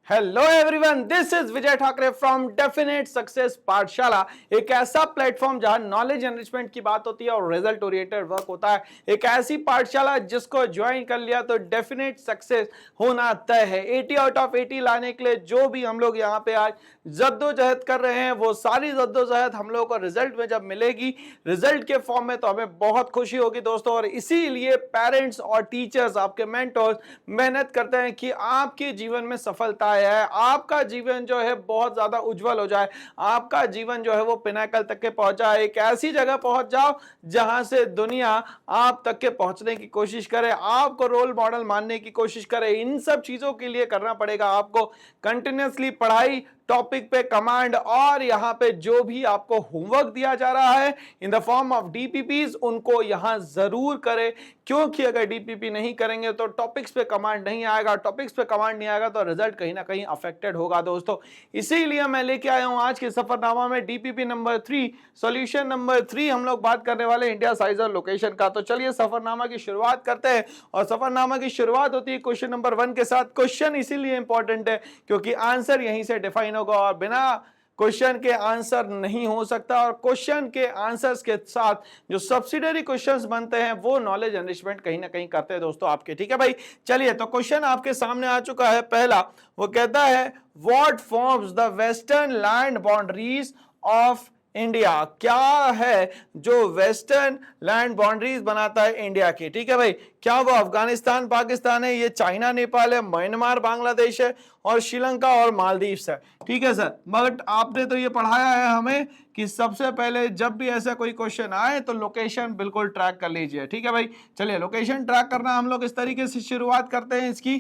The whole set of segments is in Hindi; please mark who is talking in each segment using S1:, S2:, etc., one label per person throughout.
S1: Hello everyone, this is Vijay Thackeray from definite success पाठशाला। एक ऐसा प्लेटफॉर्म जहां नॉलेज एनरिचमेंट की बात होती है और रिजल्ट ओरिएंटेड वर्क होता है। एक ऐसी पाठशाला जिसको ज्वाइन कर लिया तो डेफिनेट सक्सेस होना तय है। 80 आउट ऑफ 80 लाने के लिए जो भी हम लोग यहाँ पे आज जद्दोजहद कर रहे हैं, वो सारी जद्दोजहद हम लोगों को रिजल्ट में जब मिलेगी, रिजल्ट के फॉर्म में, तो हमें बहुत खुशी होगी दोस्तों। और इसीलिए पेरेंट्स और टीचर्स, आपके मेंटर्स मेहनत करते हैं कि आपके जीवन में सफलता है, आपका जीवन जो है बहुत ज्यादा उज्जवल हो जाए, आपका जीवन जो है वो पिनाकल तक के पहुंच जाए, एक ऐसी जगह पहुंच जाओ जहां से दुनिया आप तक के पहुंचने की कोशिश करे, आपको रोल मॉडल मानने की कोशिश करे। इन सब चीजों के लिए करना पड़ेगा आपको कंटिन्यूअसली पढ़ाई, टॉपिक पे कमांड, और यहां पे जो भी आपको होमवर्क दिया जा रहा है in the form of DPPs, उनको यहां जरूर करें। क्योंकि अगर डीपीपी नहीं करेंगे तो टॉपिक्स पे कमांड नहीं आएगा, टॉपिक्स पे कमांड नहीं आएगा तो रिजल्ट कहीं ना कहीं अफेक्टेड होगा दोस्तों। इसीलिए मैं लेके आया हूं आज के सफरनामा में डीपीपी नंबर 3, सॉल्यूशन नंबर 3। हम लोग बात करने वाले इंडिया साइज और लोकेशन का। तो चलिए सफरनामा की शुरुआत करते हैं। और सफरनामा की शुरुआत होती है क्वेश्चन नंबर 1 के साथ। क्वेश्चन इसीलिए इंपॉर्टेंट है क्योंकि आंसर यहीं से डिफाइन होगा, और बिना क्वेश्चन के आंसर नहीं हो सकता। और क्वेश्चन के आंसर्स के साथ जो सब्सिडरी क्वेश्चंस बनते हैं वो नॉलेज एनरिचमेंट कहीं ना कहीं करते हैं दोस्तों आपके। ठीक है भाई, चलिए तो क्वेश्चन आपके सामने आ चुका है। पहला वो कहता है what forms the western land boundaries of India. क्या है जो वेस्टर्न लैंड बाउंड्रीज बनाता है इंडिया की। ठीक है भाई, क्या वो अफगानिस्तान पाकिस्तान है, ये चाइना नेपाल है, म्यांमार बांग्लादेश है, और श्रीलंका और मालदीव्स है। ठीक है सर, बट आपने तो ये पढ़ाया है हमें कि सबसे पहले जब भी ऐसा कोई क्वेश्चन आए तो लोकेशन बिल्कुल ट्रैक कर लीजिए। ठीक है भाई, चलिए लोकेशन ट्रैक करना हम लोग इस तरीके से शुरुआत करते हैं इसकी।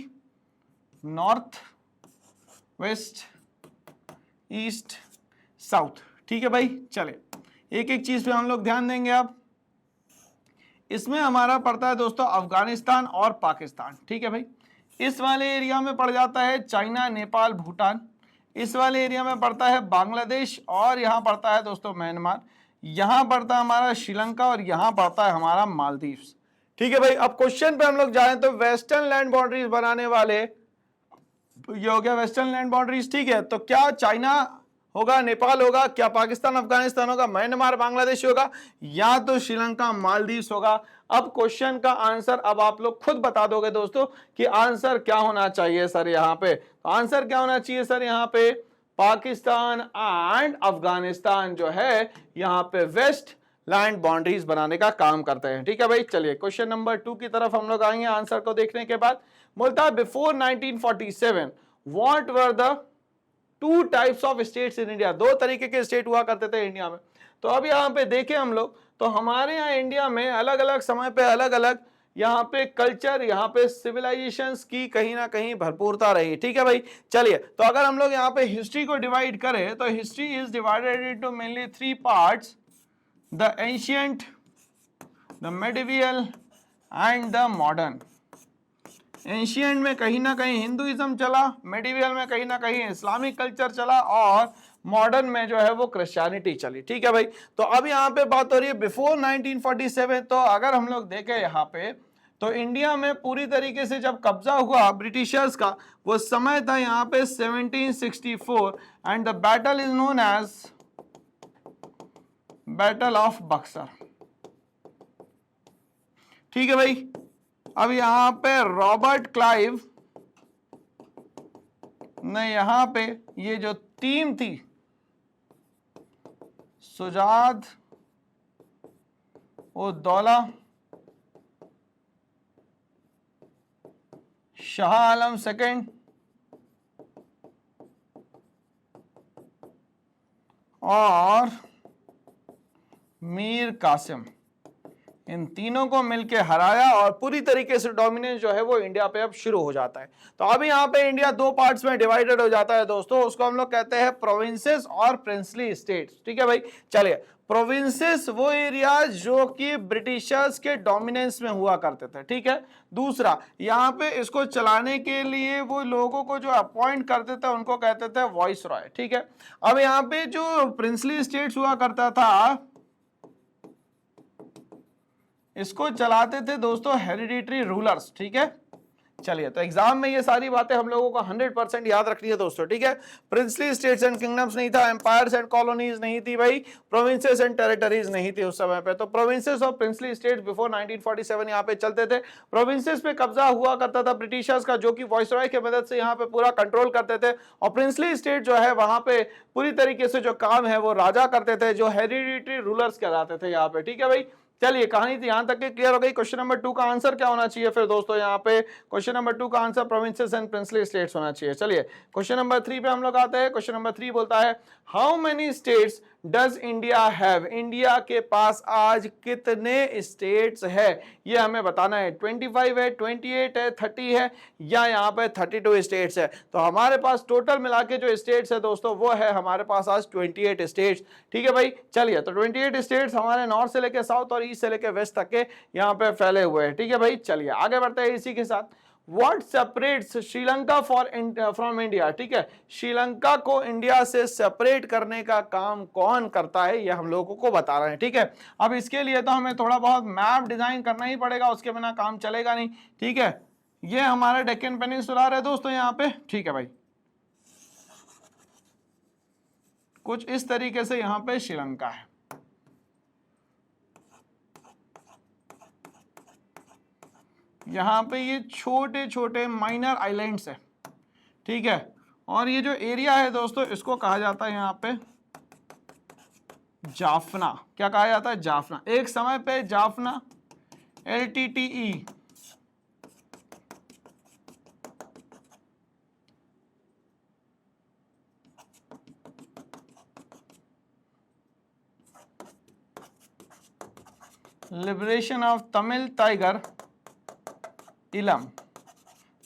S1: North, west, east, south. ठीक है भाई, चले एक एक चीज पे हम लोग ध्यान देंगे। अब इसमें हमारा पड़ता है दोस्तों अफगानिस्तान और पाकिस्तान। ठीक है भाई, इस वाले एरिया में पड़ जाता है चाइना, नेपाल, भूटान। इस वाले एरिया में पड़ता है बांग्लादेश, और यहां पड़ता है दोस्तों म्यांमार। यहां पड़ता है हमारा श्रीलंका, और यहां पड़ता है हमारा मालदीव्स। ठीक है भाई, अब क्वेश्चन पे हम लोग जाए तो वेस्टर्न लैंड बाउंड्रीज बनाने वाले, ये हो गया वेस्टर्न लैंड बाउंड्रीज। ठीक है, तो क्या चाइना होगा, नेपाल होगा, क्या पाकिस्तान अफगानिस्तान होगा, म्यांमार बांग्लादेश होगा, या तो श्रीलंका मालदीव्स होगा। अब क्वेश्चन का आंसर अब आप लोग खुद बता दोगे दोस्तों कि आंसर क्या होना चाहिए सर। यहाँ पे आंसर क्या होना चाहिए सर, यहाँ पे पाकिस्तान एंड अफगानिस्तान जो है यहाँ पे वेस्ट लैंड बाउंड्रीज बनाने का काम करते हैं। ठीक है भाई, चलिए क्वेश्चन नंबर 2 की तरफ हम लोग आएंगे आंसर को देखने के बाद। बोलता है before 1947 what were the 2 types of states in India. 2 तरीके के स्टेट हुआ करते थे इंडिया में। तो अब यहाँ पे देखें हम लोग, तो हमारे यहाँ इंडिया में अलग अलग समय पे अलग अलग यहाँ पे कल्चर, यहाँ पे सिविलाइजेशंस की कहीं ना कहीं भरपूरता रही। ठीक है भाई, चलिए तो अगर हम लोग यहाँ पे हिस्ट्री को डिवाइड करें तो history is divided into mainly 3 parts, the ancient, the medieval and the modern. Ancient में कहीं ना कहीं हिंदुइज्म चला, मेडिवियल में कहीं ना कहीं इस्लामिक कल्चर चला, और मॉडर्न में जो है वो क्रिश्चियनिटी चली। ठीक है भाई, तो अब यहाँ पे बात हो रही है बिफोर 1947। तो अगर हम लोग देखें यहाँ पे तो इंडिया में पूरी तरीके से जब कब्जा हुआ ब्रिटिशर्स का, वो समय था यहाँ पे 1764, and the battle is known as battle of Buxar. ठीक है भाई, अब यहां पे रॉबर्ट क्लाइव ने यहां पे ये जो टीम थी, सुजाद उद-दौला, शाह आलम सेकंड और मीर कासिम, इन तीनों को मिलके हराया, और पूरी तरीके से डोमिनेंस जो है वो इंडिया पे अब शुरू हो जाता है। तो अब यहाँ पे इंडिया 2 पार्ट्स में डिवाइडेड हो जाता है दोस्तों। उसको हम लोग कहते हैं प्रोविंसेस और प्रिंसली स्टेट्स। ठीक है भाई, चलिए प्रोविंसेस वो एरिया जो कि ब्रिटिशर्स के डोमिनेंस में हुआ करते थे। ठीक है, दूसरा यहाँ पे इसको चलाने के लिए वो लोगों को जो अपॉइंट करते थे उनको कहते थे वॉइस रॉय। ठीक है, अब यहाँ पे जो प्रिंसली स्टेट्स हुआ करता था इसको चलाते थे दोस्तों हेरिडिटरी रूलर्स। ठीक है, चलिए, तो एग्जाम में ये सारी बातें हम लोगों को 100% याद रखनी है दोस्तों, ठीक है। प्रिंसली स्टेट्स एंड किंगडम्स नहीं था, एम्पायर्स एंड कॉलोनीज नहीं थी भाई, प्रोविंसेस एंड टेरिटरीज नहीं थी उस समय पे। तो प्रोविंसेस और प्रिंसली स्टेट्स बिफोर 1947 यहाँ पे चलते थे। प्रोविंसेस पे कब्जा हुआ करता था ब्रिटिशर्स का, जो कि वॉइसरॉय की मदद से यहाँ पे पूरा कंट्रोल करते थे। और प्रिंसली स्टेट जो है वहां पे पूरी तरीके से जो काम है वो राजा करते थे, जो हेरिडिटरी रूलर्स कहलाते थे यहाँ पे, ठीक है भाई। चलिए, कहानी तो यहां तक के क्लियर हो गई। क्वेश्चन नंबर 2 का आंसर क्या होना चाहिए फिर दोस्तों? यहाँ पे क्वेश्चन नंबर 2 का answer provinces and princely states होना चाहिए। चलिए, क्वेश्चन नंबर 3 पे हम लोग आते हैं। क्वेश्चन नंबर 3 बोलता है, how many states does India have? India के पास आज कितने स्टेट्स है, ये हमें बताना है। 25 है, 28 है, 30 है, या यहाँ पे 32 स्टेट्स है? तो हमारे पास टोटल मिला के जो स्टेट्स है दोस्तों वो है हमारे पास आज 28 स्टेट्स, ठीक है भाई। चलिए, तो 28 स्टेट्स हमारे नॉर्थ से लेके साउथ और ईस्ट से लेके वेस्ट तक के यहाँ पे फैले हुए हैं, ठीक है भाई। चलिए आगे बढ़ते हैं इसी के साथ। What separates Sri Lanka from India? ठीक है, श्रीलंका को इंडिया से सेपरेट करने का काम कौन करता है, ये हम लोगों को बता रहे हैं, ठीक है। अब इसके लिए तो हमें थोड़ा बहुत मैप डिजाइन करना ही पड़ेगा, उसके बिना काम चलेगा नहीं, ठीक है। ये हमारा डेक्कन पेनिनसुला है दोस्तों यहाँ पे, ठीक है भाई। कुछ इस तरीके से यहाँ पे श्रीलंका है, यहाँ पे ये छोटे छोटे माइनर आइलैंड्स है, ठीक है। और ये जो एरिया है दोस्तों इसको कहा जाता है यहाँ पे जाफना। क्या कहा जाता है? जाफना। एक समय पे Jaffna, LTTE, liberation of Tamil tiger इलम,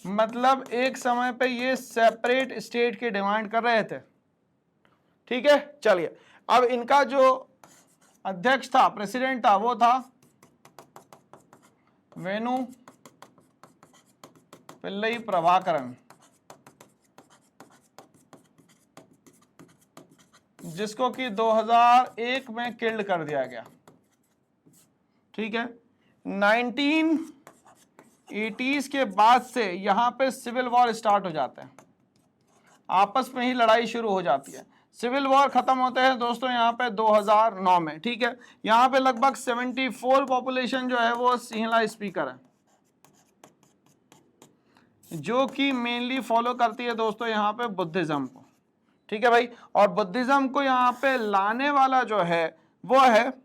S1: मतलब एक समय पे ये सेपरेट स्टेट की डिमांड कर रहे थे, ठीक है। चलिए, अब इनका जो अध्यक्ष था, प्रेसिडेंट था, वो था वेनु पिल्लई प्रभाकरन, जिसको कि 2001 में किल्ड कर दिया गया, ठीक है। 1980s के बाद से यहां पे सिविल वॉर स्टार्ट हो जाते हैं, आपस में ही लड़ाई शुरू हो जाती है। सिविल वॉर खत्म होते हैं दोस्तों यहाँ पे 2009 में, ठीक है। यहाँ पे लगभग 74 पॉपुलेशन जो है वो सिंहला स्पीकर है, जो कि मेनली फॉलो करती है दोस्तों यहाँ पे बुद्धिज्म को, ठीक है भाई। और बुद्धिज्म को यहाँ पे लाने वाला जो है वो है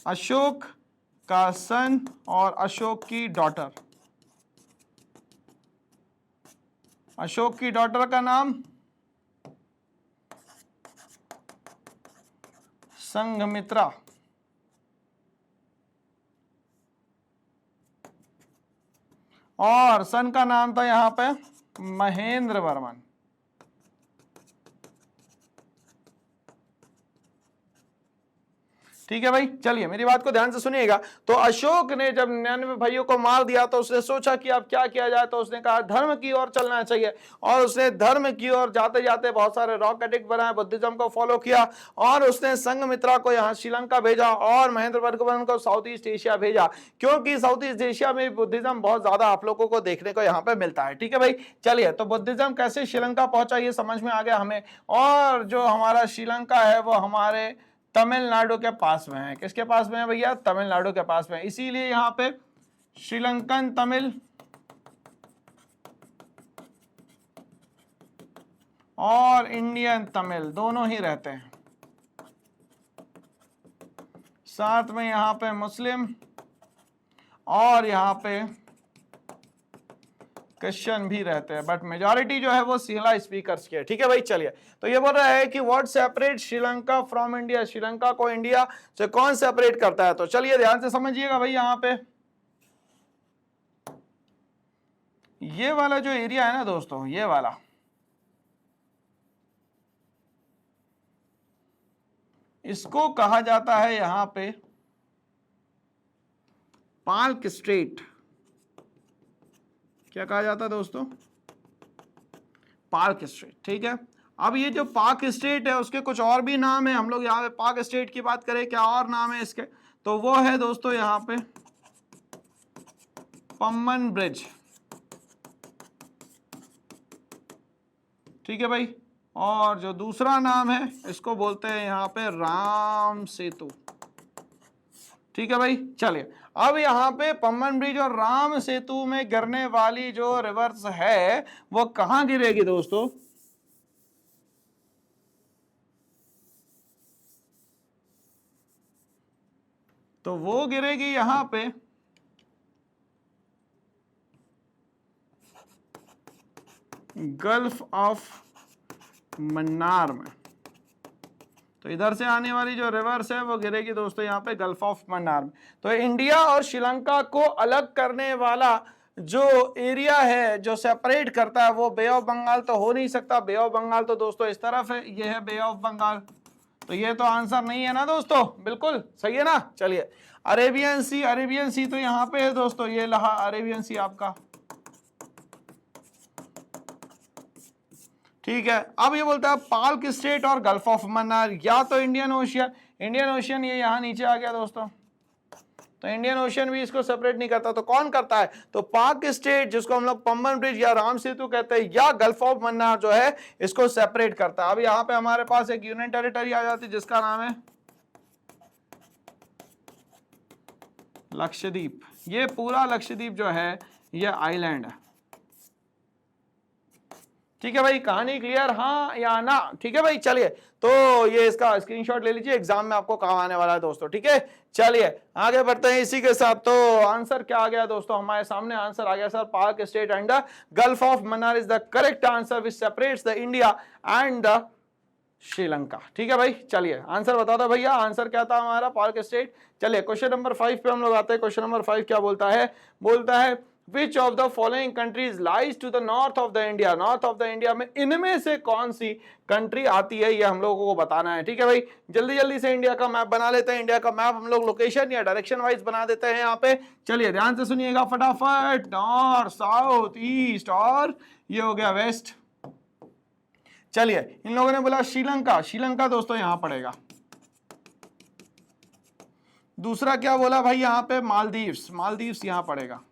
S1: अशोक का सन और अशोक की डॉटर। अशोक की डॉटर का नाम संघमित्रा, और सन का नाम था यहां पे महेंद्र वर्मन। ठीक है भाई, चलिए मेरी बात को ध्यान से सुनिएगा। तो अशोक ने जब 99 भाइयों को मार दिया तो उसने सोचा कि अब क्या किया जाए, तो उसने कहा धर्म की ओर चलना चाहिए, और उसने धर्म की ओर जाते जाते बहुत सारे रॉक एडिक्ट बनाए, बुद्धिज्म को फॉलो किया, और उसने संघमित्रा को यहाँ श्रीलंका भेजा और महेंद्र वर्मन को साउथ ईस्ट एशिया भेजा, क्योंकि साउथ ईस्ट एशिया में बुद्धिज्म बहुत ज्यादा आप लोगों को देखने को यहाँ पे मिलता है। ठीक है भाई, चलिए तो बुद्धिज्म कैसे श्रीलंका पहुंचा ये समझ में आ गया हमें। और जो हमारा श्रीलंका है वो हमारे तमिलनाडु के पास में है। किसके पास में है भैया? तमिलनाडु के पास में, इसीलिए यहां पे श्रीलंकन तमिल और इंडियन तमिल दोनों ही रहते हैं, साथ में यहां पे मुस्लिम और यहां पे क्रिश्चियन भी रहते हैं, बट मेजॉरिटी जो है वो सिंहला स्पीकर्स की है। ठीक है भाई, चलिए तो ये बोल रहा है कि what separate Sri Lanka from India? Sri Lanka को इंडिया से कौन सेपरेट करता है? तो चलिए ध्यान से समझिएगा भाई, यहां पे ये वाला जो एरिया है ना दोस्तों, ये वाला, इसको कहा जाता है यहां पे पाक स्टेट। क्या कहा जाता है दोस्तों? पाक स्टेट। ठीक है, अब ये जो पाक स्टेट है उसके कुछ और भी नाम है, हम लोग यहाँ पे पाक स्टेट की बात करें क्या और नाम है इसके, तो वो है दोस्तों यहाँ पे पम्बन ब्रिज, ठीक है भाई। और जो दूसरा नाम है इसको बोलते हैं यहाँ पे राम सेतु, ठीक है भाई। चलिए अब यहाँ पे पम्बन ब्रिज और राम सेतु में गिरने वाली जो रिवर्स है वो कहां गिरेगी दोस्तों? तो वो गिरेगी यहां पे गल्फ ऑफ मन्नार में। तो इधर से आने वाली जो रिवर्स है वो गिरेगी दोस्तों यहाँ पे गल्फ ऑफ मन्नार में। तो इंडिया और श्रीलंका को अलग करने वाला जो एरिया है जो सेपरेट करता है वो बे ऑफ बंगाल तो हो नहीं सकता। बे ऑफ बंगाल तो दोस्तों इस तरफ है, ये है बे ऑफ बंगाल, तो ये तो आंसर नहीं है ना दोस्तों, बिल्कुल सही है ना। चलिए अरेबियन सी, अरेबियन सी तो यहाँ पे है दोस्तों, ये रहा अरेबियन सी आपका, ठीक है। अब ये बोलता है पाल्क स्टेट और गल्फ ऑफ मन्नार, या तो इंडियन ओशियन, इंडियन ओशियन ये यहाँ नीचे आ गया दोस्तों, तो इंडियन ओशियन भी इसको सेपरेट नहीं करता, तो कौन करता है? तो पाक स्टेट जिसको हम लोग पम्बन ब्रिज या राम सेतु कहते हैं, या गल्फ ऑफ मन्नार जो है इसको सेपरेट करता है। अब यहाँ पे हमारे पास एक यूनियन टेरिटरी आ जाती है जिसका नाम है लक्षद्वीप। ये पूरा लक्षद्वीप जो है ये आइलैंड है, ठीक है भाई। कहानी क्लियर, हाँ या ना? ठीक है भाई। चलिए तो ये इसका स्क्रीनशॉट ले लीजिए, एग्जाम में आपको काम आने वाला है दोस्तों, ठीक है। चलिए आगे बढ़ते हैं इसी के साथ। तो आंसर क्या आ गया दोस्तों? हमारे सामने आंसर आ गया सर, पाक strait and the gulf of Mannar is the correct answer which separates the India and the Sri Lanka, ठीक है भाई। चलिए आंसर बता दो भैया, आंसर क्या था हमारा? पाक स्टेट। चलिए क्वेश्चन नंबर 5 पे हम लोग आते हैं। क्वेश्चन नंबर 5 क्या बोलता है? बोलता है Which of the following countries lies to the north of the India? North of the India में इनमें से कौन सी कंट्री आती है, ये हम लोगों को बताना है, ठीक है भाई। जल्दी जल्दी से इंडिया का मैप बना लेते हैं। इंडिया का मैप हम लोग लोकेशन या डायरेक्शन वाइज बना देते हैं यहाँ पे। चलिए ध्यान से सुनिएगा फटाफट, नॉर्थ, साउथ, ईस्ट और ये हो गया वेस्ट। चलिए इन लोगों ने बोला श्रीलंका, श्रीलंका दोस्तों यहां पड़ेगा। दूसरा क्या बोला भाई? यहां पे मालदीव्स, मालदीव्स यहां पड़ेगा,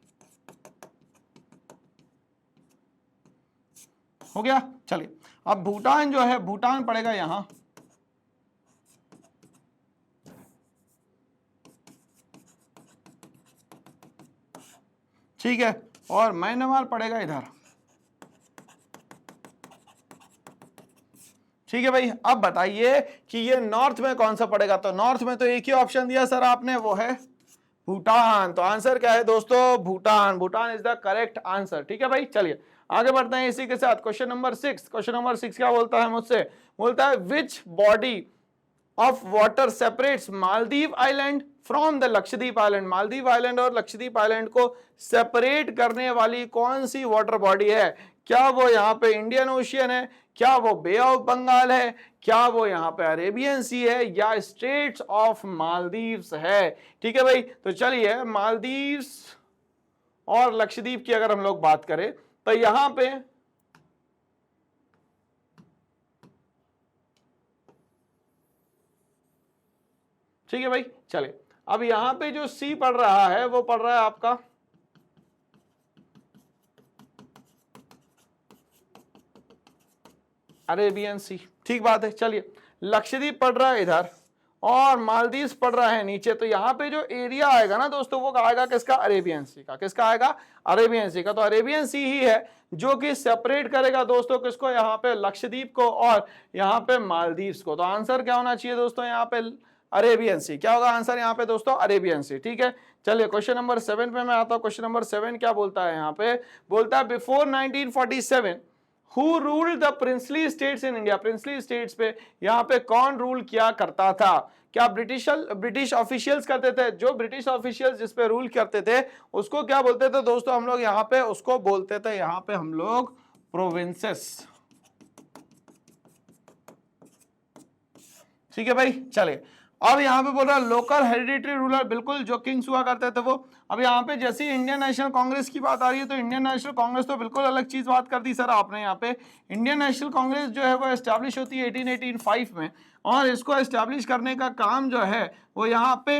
S1: हो गया। चलिए अब भूटान जो है, भूटान पड़ेगा यहां, ठीक है। और म्यांमार पड़ेगा इधर, ठीक है भाई। अब बताइए कि ये नॉर्थ में कौन सा पड़ेगा? तो नॉर्थ में तो एक ही ऑप्शन दिया सर आपने, वो है भूटान। तो आंसर क्या है दोस्तों? Bhutan. Bhutan is the correct answer, ठीक है भाई। चलिए आगे बढ़ते हैं इसी के साथ। क्वेश्चन नंबर 6, क्वेश्चन नंबर 6 क्या बोलता है मुझसे? बोलता है which body of water separates Maldives island from the Lakshadweep island. Maldives island और लक्षद्वीप आइलैंड को सेपरेट करने वाली कौन सी वाटर बॉडी है? क्या वो यहाँ पे इंडियन ओशियन है, क्या वो बे ऑफ बंगाल है, क्या वो यहाँ पे अरेबियन सी है, या स्टेट्स ऑफ मालदीव्स है? ठीक है भाई। तो चलिए मालदीव्स और लक्षद्वीप की अगर हम लोग बात करें तो यहां पे ठीक है भाई। चलिए अब यहां पे जो सी पढ़ रहा है वो पढ़ रहा है आपका अरेबियन सी, ठीक बात है। चलिए लक्षद्वीप पढ़ रहा है इधर और मालदीव्स पढ़ रहा है नीचे, तो यहाँ पे जो एरिया आएगा ना दोस्तों वो आएगा किसका? अरेबियन सी का। किसका आएगा? अरेबियन सी का। तो अरेबियन सी ही है जो कि सेपरेट करेगा दोस्तों किसको? यहाँ पे लक्षद्वीप को और यहाँ पे मालदीव्स को। तो आंसर क्या होना चाहिए दोस्तों? यहाँ पे अरेबियन सी। क्या होगा आंसर यहाँ पे दोस्तों? अरेबियन सी, ठीक है। चलिए क्वेश्चन नंबर 7 पे मैं आता हूँ। क्वेश्चन नंबर 7 क्या बोलता है यहाँ पे? बोलता है before 1947 Who ruled the princely states in India? princely states पे यहाँ पे कौन रूल किया करता था? क्या ब्रिटिश ऑफिशियल्स करते थे? जो ब्रिटिश ऑफिशियल्स जिस पे रूल करते थे उसको क्या बोलते थे दोस्तों हम लोग? यहाँ पे उसको बोलते थे यहाँ पे हम लोग प्रोविंसेस, ठीक है भाई। चलिए अब यहाँ पे बोल रहा है लोकल हेरिडिटरी रूलर, बिल्कुल जो किंग्स हुआ करते थे वो। अब यहाँ पे जैसे इंडियन नेशनल कांग्रेस की बात आ रही है तो इंडियन नेशनल कांग्रेस तो बिल्कुल अलग चीज बात कर दी सर आपने। यहाँ पे इंडियन नेशनल कांग्रेस जो है वो एस्टैब्लिश होती है 1885 में, और इसको एस्टैब्लिश करने का काम जो है वो यहाँ पे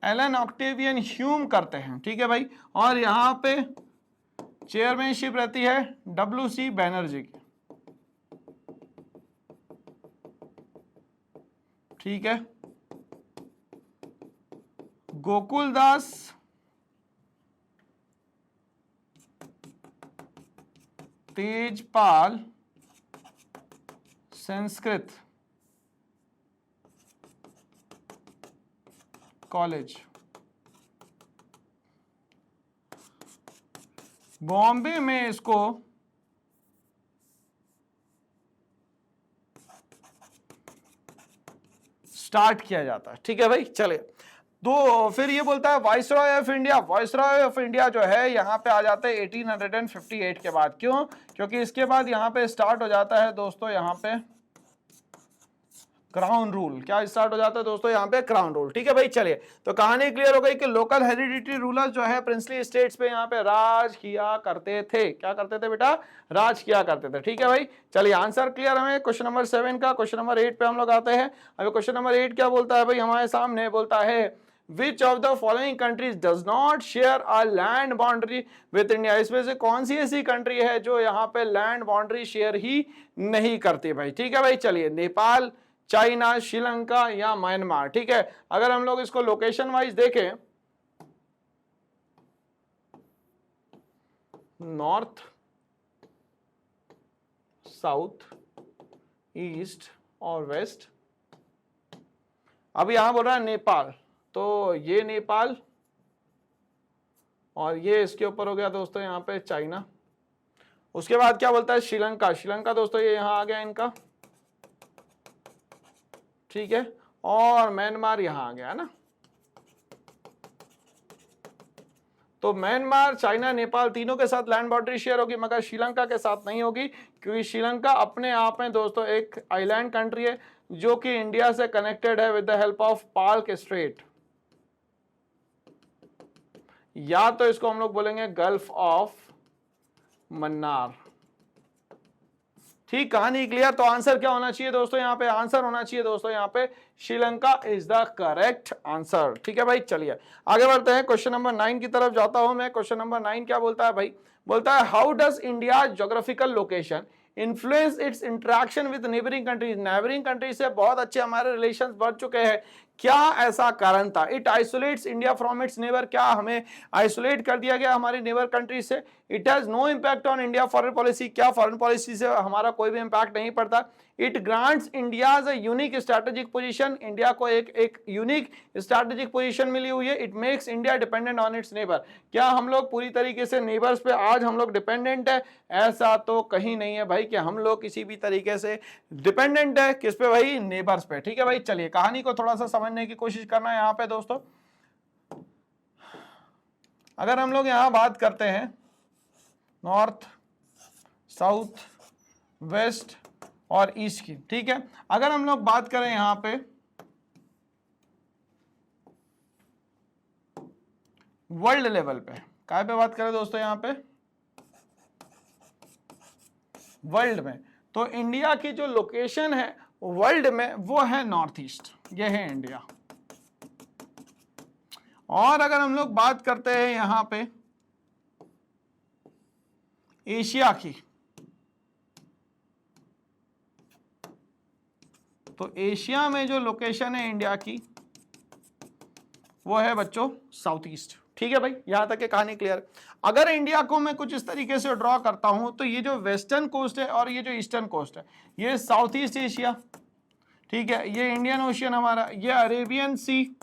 S1: एलन ऑक्टेवियन ह्यूम करते हैं, ठीक है भाई। और यहां पे चेयरमैनशिप रहती है WC बैनर्जी की, ठीक है। गोकुल दास तेजपाल संस्कृत कॉलेज, बॉम्बे में इसको स्टार्ट किया जाता है, ठीक है भाई। चलिए, तो फिर ये बोलता है viceroy of India. Viceroy of India जो है यहाँ पे आ जाते हैं 1858 के बाद। क्यों? क्योंकि इसके बाद यहाँ पे स्टार्ट हो जाता है दोस्तों यहाँ पे क्राउन रूल। क्या स्टार्ट हो जाता है दोस्तों यहाँ पे? क्राउन रूल, ठीक है भाई। चलिए, तो कहानी क्लियर हो गई कि लोकल हेरिडिटरी रूलर्स जो है प्रिंसली स्टेट्स पे यहाँ पे राज किया करते थे। क्या करते थे बेटा? राज किया करते थे, ठीक है भाई। चलिए, आंसर क्लियर हमें क्वेश्चन नंबर 7 का। क्वेश्चन नंबर 8 पे हम लोग आते हैं। अभी क्वेश्चन नंबर 8 क्या बोलता है भाई हमारे सामने? बोलता है Which of the following countries does not share a land boundary with India? इसमें से कौन सी ऐसी कंट्री है जो यहाँ पे लैंड बाउंड्री शेयर ही नहीं करती भाई, ठीक है भाई। चलिए, नेपाल, चाइना, श्रीलंका या म्यांमार, ठीक है। अगर हम लोग इसको लोकेशन वाइज देखें, नॉर्थ, साउथ, ईस्ट और वेस्ट। अब यहां बोल रहा है नेपाल, तो ये नेपाल और ये इसके ऊपर हो गया दोस्तों यहाँ पे चाइना। उसके बाद क्या बोलता है? श्रीलंका। श्रीलंका दोस्तों ये यहां आ गया इनका, ठीक है। और म्यांमार यहां आ गया ना। तो म्यांमार, चाइना, नेपाल तीनों के साथ लैंड बाउंड्री शेयर होगी, मगर श्रीलंका के साथ नहीं होगी, क्योंकि श्रीलंका अपने आप में दोस्तों एक आइलैंड कंट्री है जो कि इंडिया से कनेक्टेड है with the help of Palk straight, या तो इसको हम लोग बोलेंगे गल्फ ऑफ मन्नार। ठीक, कहानी क्लियर। तो आंसर क्या होना चाहिए दोस्तों यहाँ पे? आंसर होना चाहिए दोस्तों यहाँ पे Sri Lanka is the correct answer, ठीक है भाई। चलिए आगे बढ़ते हैं, क्वेश्चन नंबर 9 की तरफ जाता हूं मैं। क्वेश्चन नंबर 9 क्या बोलता है भाई? बोलता है how does India geographical location influence it's interaction with neighbouring countries. Neighbouring country से बहुत अच्छे हमारे रिलेशंस बढ़ चुके हैं, क्या ऐसा कारण था? It isolates India from its neighbour. क्या हमें आइसोलेट कर दिया गया हमारी नेबर कंट्री से? It has no impact on India foreign policy. क्या फॉरेन पॉलिसी से हमारा कोई भी इंपैक्ट नहीं पड़ता? It grants India's a unique strategic position. India को एक यूनिक स्ट्रेटेजिक पोजीशन मिली हुई है। It makes India dependent on its neighbour. क्या हम लोग पूरी तरीके से नेबर्स पे आज हम लोग डिपेंडेंट है? ऐसा तो कहीं नहीं है भाई कि हम लोग किसी भी तरीके से डिपेंडेंट है। किस पे भाई? नेबर्स पे, ठीक है भाई। चलिए, कहानी को थोड़ा सा समझने की कोशिश करना है यहाँ पे दोस्तों। अगर हम लोग यहां बात करते हैं नॉर्थ, साउथ, वेस्ट और ईस्ट की, ठीक है। अगर हम लोग बात करें यहां पे वर्ल्ड लेवल पे, काय पे बात करें दोस्तों यहां पे? वर्ल्ड में, तो इंडिया की जो लोकेशन है वर्ल्ड में वो है नॉर्थ ईस्ट, ये है इंडिया। और अगर हम लोग बात करते हैं यहां पे एशिया की, तो एशिया में जो लोकेशन है इंडिया की वो है बच्चों साउथ ईस्ट, ठीक है भाई। यहां तक की कहानी क्लियर। अगर इंडिया को मैं कुछ इस तरीके से ड्रॉ करता हूं, तो ये जो वेस्टर्न कोस्ट है और ये जो ईस्टर्न कोस्ट है, ये साउथ ईस्ट एशिया, ठीक है। ये इंडियन ओशियन हमारा, ये अरेबियन सी,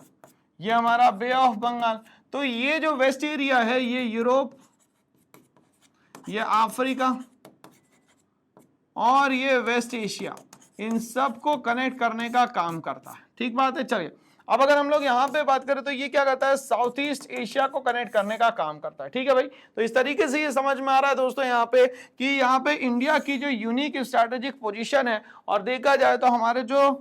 S1: ये हमारा बे ऑफ बंगाल। तो ये जो वेस्ट एरिया है ये यूरोप, ये अफ्रीका और ये वेस्ट एशिया, इन सब को कनेक्ट करने का काम करता है, ठीक बात है। चलिए, अब अगर हम लोग यहां पे बात करें तो ये क्या करता है? साउथ ईस्ट एशिया को कनेक्ट करने का काम करता है, ठीक है भाई। तो इस तरीके से ये समझ में आ रहा है दोस्तों यहाँ पे कि यहाँ पे इंडिया की जो यूनिक स्ट्रैटेजिक पोजीशन है, और देखा जाए तो हमारे जो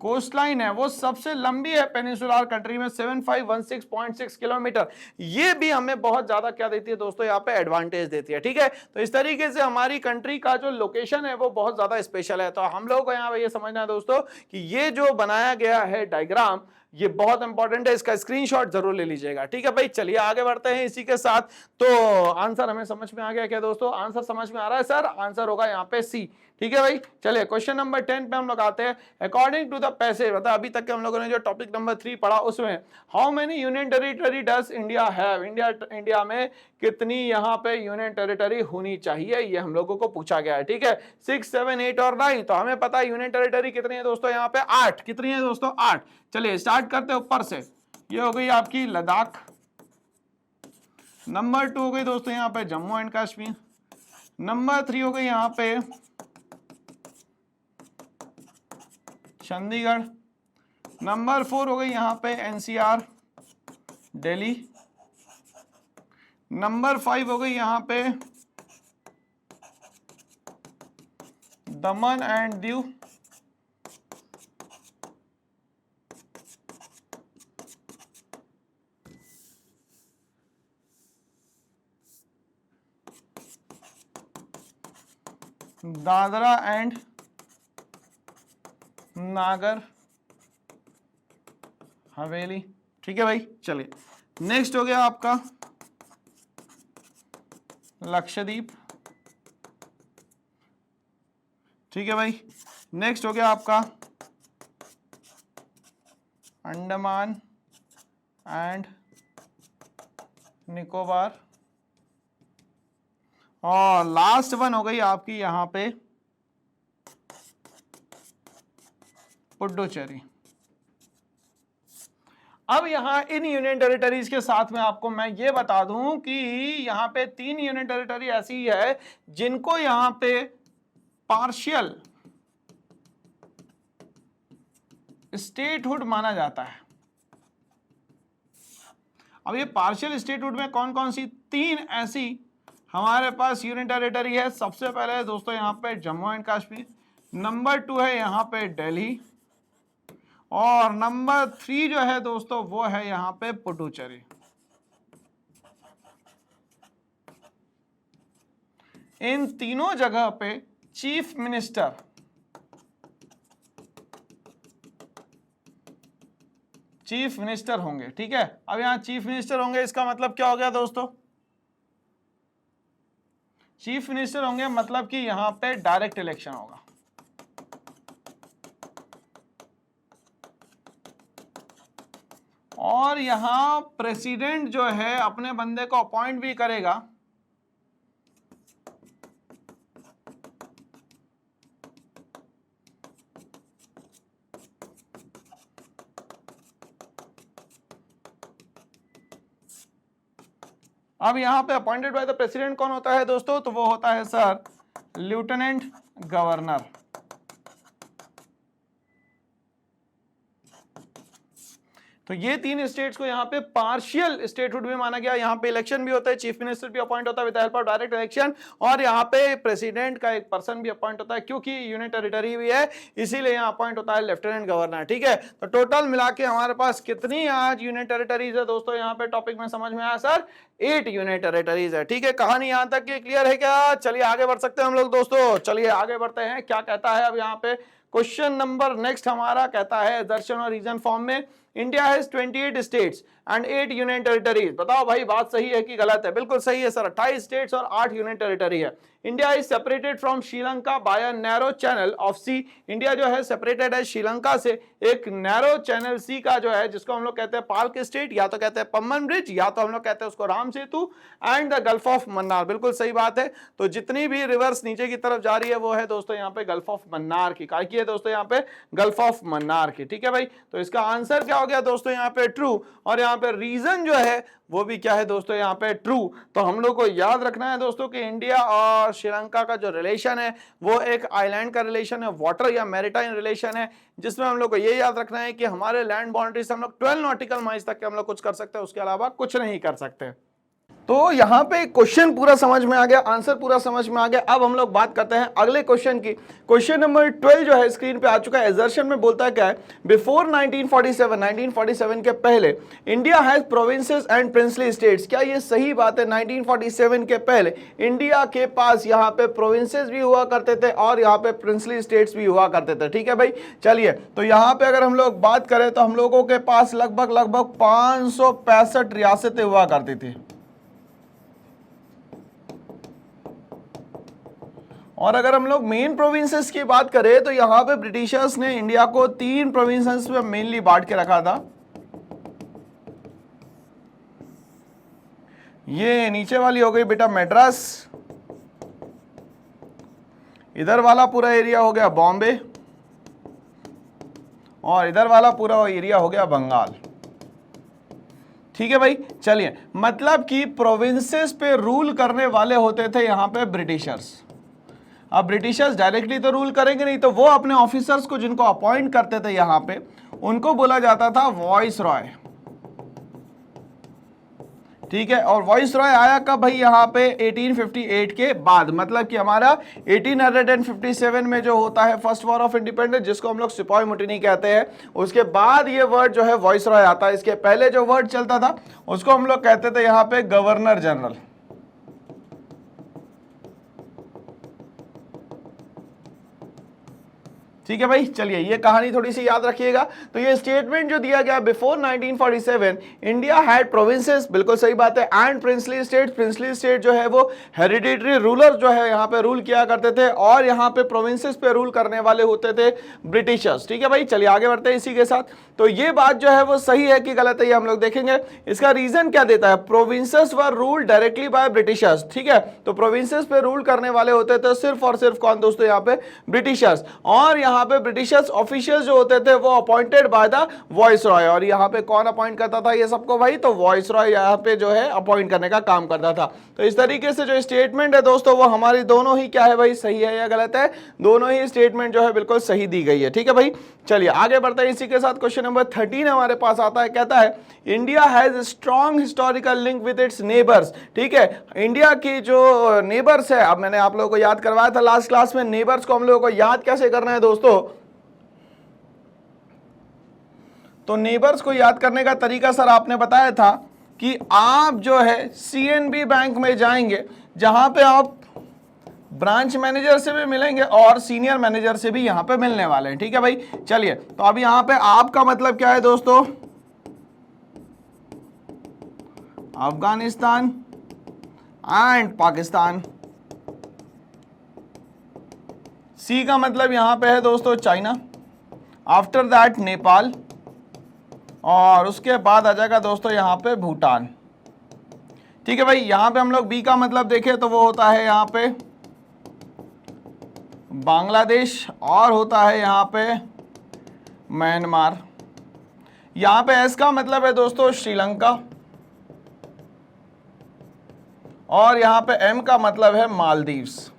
S1: कोस्ट लाइन है वो सबसे लंबी है पेनिनसुलर कंट्री में, 7516.6 किलोमीटर। ये भी हमें बहुत ज्यादा क्या देती है दोस्तों यहाँ पे? एडवांटेज देती है, ठीक है। तो इस तरीके से हमारी कंट्री का जो लोकेशन है वो बहुत ज्यादा स्पेशल है। तो हम लोग को यहाँ पे ये समझना है दोस्तों कि ये जो बनाया गया है डायग्राम, ये बहुत इंपॉर्टेंट है, इसका स्क्रीनशॉट जरूर ले लीजिएगा। ठीक है भाई, चलिए आगे बढ़ते हैं इसी के साथ। तो आंसर हमें समझ में आ गया क्या दोस्तों? आंसर समझ में आ रहा है सर? आंसर होगा यहाँ पे सी। ठीक है भाई, चलिए क्वेश्चन नंबर 10 पे हम लोग आते हैं। अकॉर्डिंग टू द पैसेज, मतलब अभी तक के हम लोगों ने जो टॉपिक नंबर 3 पढ़ा उसमें how many union territory does India have, India में कितनी यहाँ पे यूनियन टेरिटरी होनी चाहिए, ये हम लोगों को पूछा गया है। ठीक है, 6, 7, 8 और 9। तो हमें पता है यूनियन टेरिटरी कितनी है दोस्तों, यहाँ पे 8। कितनी है दोस्तों? 8। चलिए स्टार्ट करते हैं ऊपर से। ये हो गई आपकी लद्दाख। नंबर 2 हो गई दोस्तों यहाँ पे जम्मू एंड कश्मीर। नंबर 3 हो गई यहाँ पे चंडीगढ़। नंबर 4 हो गई यहाँ पे एनसीआर दिल्ली। नंबर 5 हो गई यहाँ पे दमन एंड दीव। दादरा एंड नागर हवेली। ठीक है भाई, चलिए नेक्स्ट हो गया आपका लक्षद्वीप। ठीक है भाई, नेक्स्ट हो गया आपका अंडमान एंड निकोबार। और लास्ट वन हो गई आपकी यहां पे पुडुचेरी। अब यहां इन यूनियन टेरिटरीज के साथ में आपको मैं ये बता दूं कि यहां पे 3 यूनियन टेरिटरी ऐसी है जिनको यहां पे पार्शियल स्टेटहुड माना जाता है। अब ये पार्शियल स्टेटहुड में कौन कौन सी 3 ऐसी हमारे पास यूनियन टेरिटरी है? सबसे पहले है दोस्तों यहाँ पे जम्मू एंड कश्मीर। नंबर 2 है यहाँ पे दिल्ली। और नंबर 3 जो है दोस्तों वो है यहाँ पे पुडुचेरी। इन तीनों जगह पे चीफ मिनिस्टर होंगे। ठीक है, अब यहां चीफ मिनिस्टर होंगे, इसका मतलब क्या हो गया दोस्तों? चीफ मिनिस्टर होंगे मतलब कि यहां पे डायरेक्ट इलेक्शन होगा। और यहां प्रेसिडेंट जो है अपने बंदे को अपॉइंट भी करेगा। अब यहां पे अपॉइंटेड बाय द प्रेसिडेंट कौन होता है दोस्तों? तो वो होता है सर लेफ्टिनेंट गवर्नर। तो ये 3 स्टेट्स को यहाँ पे पार्शियल स्टेटहुड भी माना गया। यहाँ पे इलेक्शन भी होता है, चीफ मिनिस्टर भी अपॉइंट होता है with help of direct election, और यहाँ पे प्रेसिडेंट का एक पर्सन भी अपॉइंट होता है, क्योंकि यूनियन टेरिटरी भी है इसीलिए यहाँ अपॉइंट होता है लेफ्टिनेंट गवर्नर। ठीक है, तो टोटल मिला के हमारे पास कितनी आज यूनियन टेरिटरीज है दोस्तों? यहाँ पे टॉपिक में समझ में आया सर, 8 यूनियन टेरिटरीज है। ठीक है, कहानी यहाँ तक क्लियर है क्या? चलिए आगे बढ़ सकते हैं हम लोग दोस्तों। चलिए आगे बढ़ते हैं, क्या कहता है अब यहाँ पे क्वेश्चन नंबर नेक्स्ट हमारा कहता है दर्शन और रीजन फॉर्म में India has 28 states and 8 union territories. बताओ भाई बात सही है कि गलत है? बिल्कुल सही है सर, 28 स्टेट्स और 8 यूनियन टेरिटरी है। India is separated from Sri Lanka by a narrow channel of sea. India जो है सेपरेटेड है श्रीलंका से एक नैरो चैनल सी का जो है, जिसको हम लोग कहते हैं पाल्क स्टेट, या तो कहते हैं पम्बन ब्रिज, या तो हम लोग कहते हैं उसको Ram Setu, and the gulf of Mannar. बिल्कुल सही बात है। तो जितनी भी रिवर्स नीचे की तरफ जा रही है वो है दोस्तों यहाँ पे गल्फ ऑफ मन्नार की। काय की है दोस्तों? यहाँ पे गल्फ ऑफ मन्नार की। ठीक है भाई, तो इसका आंसर क्या हो गया दोस्तों? यहाँ पे ट्रू। और यहाँ पे रीजन जो है वो भी क्या है दोस्तों? यहाँ पे ट्रू। तो हम लोग को याद रखना है दोस्तों कि इंडिया और श्रीलंका का जो रिलेशन है वो एक आइलैंड का रिलेशन है, वाटर या मैरिटाइम रिलेशन है, जिसमें हम लोग को ये याद रखना है कि हमारे लैंड बाउंड्री से हम लोग 12 नॉटिकल माइल्स तक के हम लोग कुछ कर सकते हैं, उसके अलावा कुछ नहीं कर सकते। तो यहाँ पे क्वेश्चन पूरा समझ में आ गया, आंसर पूरा समझ में आ गया। अब हम लोग बात करते हैं अगले क्वेश्चन की। क्वेश्चन नंबर 12 जो है स्क्रीन पे आ चुका है। एजर्शन में बोलता है क्या है, बिफोर 1947 के पहले India has provinces and princely states. क्या ये सही बात है? 1947 के पहले इंडिया के पास यहाँ पे प्रोविंसेस भी हुआ करते थे और यहाँ पे प्रिंसली स्टेट्स भी हुआ करते थे। ठीक है भाई, चलिए तो यहाँ पे अगर हम लोग बात करें तो हम लोगों के पास लगभग 565 रियासतें हुआ करती थी। और अगर हम लोग मेन प्रोविंसेस की बात करें तो यहां पे ब्रिटिशर्स ने इंडिया को 3 प्रोविंसेस में मेनली बांट के रखा था। ये नीचे वाली हो गई बेटा मैड्रास, इधर वाला पूरा एरिया हो गया बॉम्बे, और इधर वाला पूरा एरिया हो गया बंगाल। ठीक है भाई, चलिए मतलब कि प्रोविंसेस पे रूल करने वाले होते थे यहां पे ब्रिटिशर्स। अब ब्रिटिशर्स डायरेक्टली तो रूल करेंगे नहीं, तो वो अपने ऑफिसर्स को जिनको अपॉइंट करते थे यहां पे, उनको बोला जाता था वॉइस रॉय। ठीक है, और वॉइस रॉय आया कब भाई? यहां पे 1858 के बाद, मतलब कि हमारा 1857 में जो होता है फर्स्ट वॉर ऑफ इंडिपेंडेंस, जिसको हम लोग सिपाही मुटिनी कहते हैं, उसके बाद ये वर्ड जो है वॉइस रॉय आता है। इसके पहले जो वर्ड चलता था उसको हम लोग कहते थे यहां पे गवर्नर जनरल। ठीक है भाई, चलिए ये कहानी थोड़ी सी याद रखिएगा। तो ये स्टेटमेंट जो दिया गया बिफोर 1947 इंडिया हैड प्रोविंसेस, बिल्कुल सही बात है, and princely state. Princely state जो है वो हेरिडिटरी रूलर जो है यहाँ पे रूल किया करते थे, और यहाँ पे प्रोविंसेस पे रूल करने वाले होते थे ब्रिटिशर्स। ठीक है भाई, चलिए आगे बढ़ते हैं इसी के साथ। तो ये बात जो है वो सही है कि गलत है, ये हम लोग देखेंगे। इसका रीजन क्या देता है? Provinces were rule directly by Britishers. ठीक है, तो प्रोविंसेस पे रूल करने वाले होते थे सिर्फ और सिर्फ कौन दोस्तों? यहाँ पे ब्रिटिशर्स। और यहाँ पे ब्रिटिशर्स ऑफिशियल्स जो होते थे वो appointed by the voice Roy. और यहाँ पे कौन अपॉइंट करता था ये सबको भाई? तो वॉइस रॉय यहाँ पे जो है अपॉइंट करने का काम करता था। तो इस तरीके से जो स्टेटमेंट है दोस्तों वो हमारी दोनों ही क्या है भाई, सही है या गलत है? दोनों ही स्टेटमेंट जो है बिल्कुल सही दी गई है। ठीक है भाई, चलिए आगे बढ़ते हैं इसी के साथ। क्वेश्चन नंबर 13 हमारे पास आता है, कहता है India has strong historical link with its neighbours. ठीक है, इंडिया की जो नेबर्स है, अब मैंने आप लोगों को याद करवाया था लास्ट क्लास में, नेबर्स को हम लोगों को याद कैसे करना है दोस्तों? तो नेबर्स को याद करने का तरीका सर आपने बताया था कि आप जो है सीएनबी बैंक में जाएंगे, जहां पे आप ब्रांच मैनेजर से भी मिलेंगे और सीनियर मैनेजर से भी यहां पे मिलने वाले हैं। ठीक है भाई, चलिए तो अब यहां पे आपका मतलब क्या है दोस्तों? अफगानिस्तान एंड पाकिस्तान। सी का मतलब यहां पे है दोस्तों चाइना, आफ्टर दैट नेपाल, और उसके बाद आ जाएगा दोस्तों यहां पे भूटान। ठीक है भाई, यहां पे हम लोग बी का मतलब देखें तो वो होता है यहां पे बांग्लादेश, और होता है यहां पे म्यांमार। यहां पे एस का मतलब है दोस्तों श्रीलंका, और यहां पे एम का मतलब है मालदीव्स।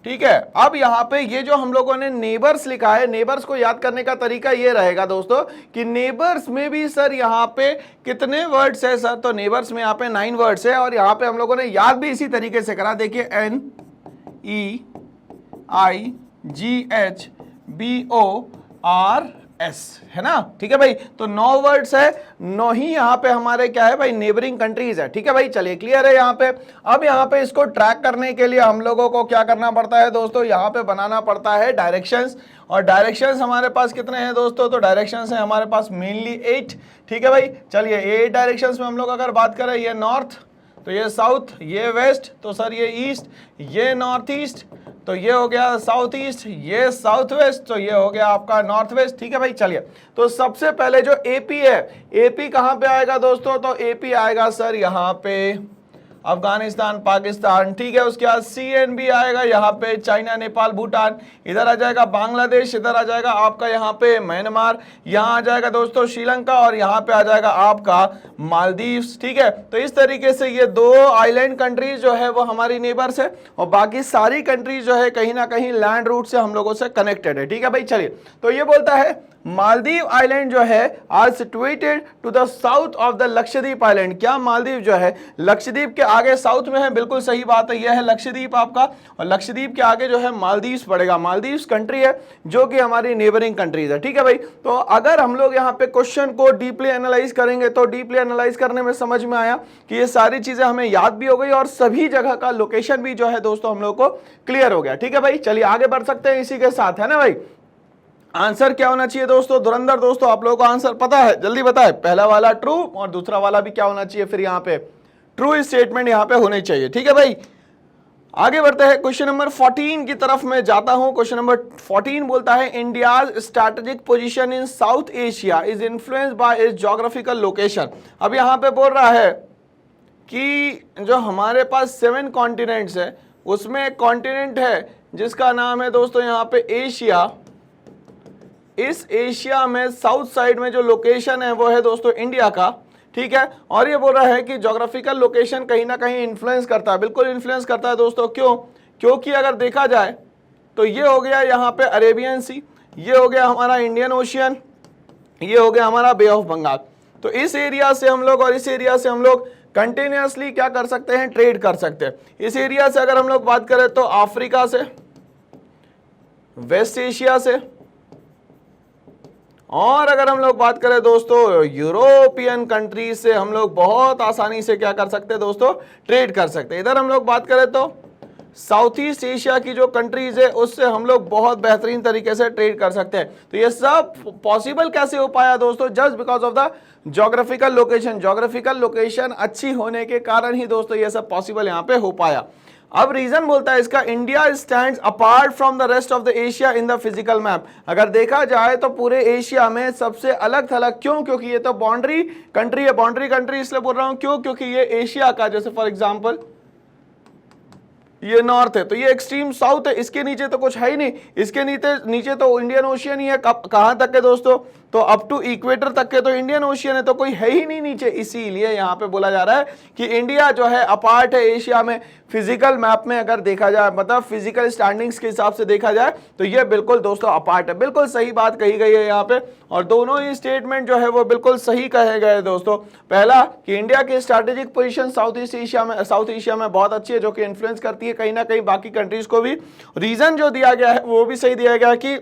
S1: ठीक है, अब यहां पे ये जो हम लोगों ने नेबर्स लिखा है, नेबर्स को याद करने का तरीका ये रहेगा दोस्तों कि नेबर्स में भी सर यहां पे कितने वर्ड्स है सर? तो नेबर्स में यहां पे 9 वर्ड्स है, और यहां पे हम लोगों ने याद भी इसी तरीके से करा। देखिए NEIGHBORS है ना। ठीक है भाई, तो 9 वर्ड्स है, 9 ही यहाँ पे हमारे क्या है भाई, नेबरिंग कंट्रीज है। ठीक है भाई, चलिए क्लियर है यहाँ पे। अब यहाँ पे इसको ट्रैक करने के लिए हम लोगों को क्या करना पड़ता है दोस्तों? यहाँ पे बनाना पड़ता है डायरेक्शंस, और डायरेक्शंस हमारे पास कितने हैं दोस्तों? तो डायरेक्शंस हैं हमारे पास मेनली 8। ठीक है भाई, चलिए 8 डायरेक्शंस में हम लोग अगर बात करें, ये नॉर्थ, तो ये साउथ, ये वेस्ट, तो सर ये ईस्ट, ये नॉर्थ ईस्ट, तो ये हो गया साउथ ईस्ट, ये साउथ वेस्ट, तो ये हो गया आपका नॉर्थ वेस्ट। ठीक है भाई, चलिए तो सबसे पहले जो एपी है, एपी कहां पे आएगा दोस्तों? तो एपी आएगा सर यहां पे अफगानिस्तान, पाकिस्तान, ठीक है। उसके बाद CNB आएगा यहाँ पे चाइना, नेपाल, भूटान, इधर आ जाएगा बांग्लादेश, इधर आ जाएगा आपका यहाँ पे म्यांमार, यहाँ आ जाएगा दोस्तों श्रीलंका और यहाँ पे आ जाएगा आपका मालदीव्स, ठीक है। तो इस तरीके से ये 2 आइलैंड कंट्रीज जो है वो हमारी नेबर्स है और बाकी सारी कंट्रीज जो है कहीं ना कहीं लैंड रूट से हम लोगों से कनेक्टेड है, ठीक है भाई। चलिए, तो ये बोलता है मालदीव आइलैंड जो है are situated to the south of the Lakshadweep island. क्या मालदीव जो है लक्षद्वीप के आगे साउथ में है? बिल्कुल सही बात है, यह है लक्षद्वीप आपका, और लक्षद्वीप के आगे जो है मालदीव्स पड़ेगा। मालदीव्स कंट्री है जो कि हमारी नेबरिंग कंट्रीज है, ठीक है भाई। तो अगर हम लोग यहाँ पे क्वेश्चन को डीपली एनालाइज करेंगे तो डीपली एनालाइज करने में समझ में आया कि ये सारी चीजें हमें याद भी हो गई और सभी जगह का लोकेशन भी जो है दोस्तों हम लोग को क्लियर हो गया, ठीक है भाई। चलिए आगे बढ़ सकते हैं इसी के साथ, है ना भाई। आंसर क्या होना चाहिए दोस्तों? धुरंधर दोस्तों, आप लोगों को आंसर पता है? जल्दी बताए। पहला वाला ट्रू और दूसरा वाला भी क्या होना चाहिए? फिर यहाँ पे ट्रू स्टेटमेंट यहाँ पे होने चाहिए, ठीक है भाई। आगे बढ़ते हैं क्वेश्चन नंबर 14 की तरफ मैं जाता हूं। क्वेश्चन नंबर 14 बोलता है India's strategic position in south Asia is influenced by it's geographical location. अब यहाँ पे बोल रहा है कि जो हमारे पास 7 कॉन्टिनेंट्स है उसमें एक कॉन्टिनेंट है जिसका नाम है दोस्तों यहाँ पे एशिया। इस एशिया में साउथ साइड में जो लोकेशन है वो है दोस्तों इंडिया का, ठीक है। और ये बोल रहा है कि ज्योग्राफिकल लोकेशन कहीं ना कहीं इन्फ्लुएंस करता है, बिल्कुल इन्फ्लुएंस करता है दोस्तों। क्यों? क्योंकि अगर देखा जाए तो ये हो गया यहाँ पे अरेबियन सी, ये हो गया हमारा इंडियन ओशियन, ये हो गया हमारा बे ऑफ बंगाल। तो इस एरिया से हम लोग और इस एरिया से हम लोग कंटिन्यूसली क्या कर सकते हैं? ट्रेड कर सकते हैं। इस एरिया से अगर हम लोग बात करें तो अफ्रीका से, वेस्ट एशिया से, और अगर हम लोग बात करें दोस्तों यूरोपियन कंट्रीज से हम लोग बहुत आसानी से क्या कर सकते हैं दोस्तों? ट्रेड कर सकते हैं। इधर हम लोग बात करें तो साउथ ईस्ट एशिया की जो कंट्रीज है उससे हम लोग बहुत बेहतरीन तरीके से ट्रेड कर सकते हैं। तो ये सब पॉसिबल कैसे हो पाया दोस्तों? Just because of the geographical location. Geographical location अच्छी होने के कारण ही दोस्तों ये सब पॉसिबल यहाँ पे हो पाया। अब रीजन बोलता है इसका, India stands apart from the rest of the Asia in the physical map. अगर देखा जाए तो पूरे एशिया में सबसे अलग थलग क्यों? क्योंकि ये तो बाउंड्री कंट्री है। बाउंड्री कंट्री इसलिए बोल रहा हूं क्यों? क्योंकि ये एशिया का, जैसे फॉर एग्जांपल ये नॉर्थ है तो ये एक्सट्रीम साउथ है, इसके नीचे तो कुछ है ही नहीं, इसके नीचे तो इंडियन ओशियन ही है। कहां तक है दोस्तों? तो अप टू इक्वेटर तक के तो इंडियन ओशियन है, तो कोई है ही नहीं नीचे। इसीलिए यहां पे बोला जा रहा है कि इंडिया जो है अपार्ट है एशिया में फिजिकल मैप में। अगर देखा जाए मतलब फिजिकल स्टैंडिंग्स के हिसाब से देखा जाए तो ये बिल्कुल दोस्तों अपार्ट है। बिल्कुल सही बात कही गई है यहाँ पे और दोनों ही स्टेटमेंट जो है वो बिल्कुल सही कहे गए दोस्तों। पहला कि इंडिया की स्ट्रैटेजिक पोजीशन साउथ एशिया में बहुत अच्छी है जो कि इन्फ्लुएंस करती है कहीं ना कहीं बाकी कंट्रीज को भी। रीजन जो दिया गया है वो भी सही दिया गया कि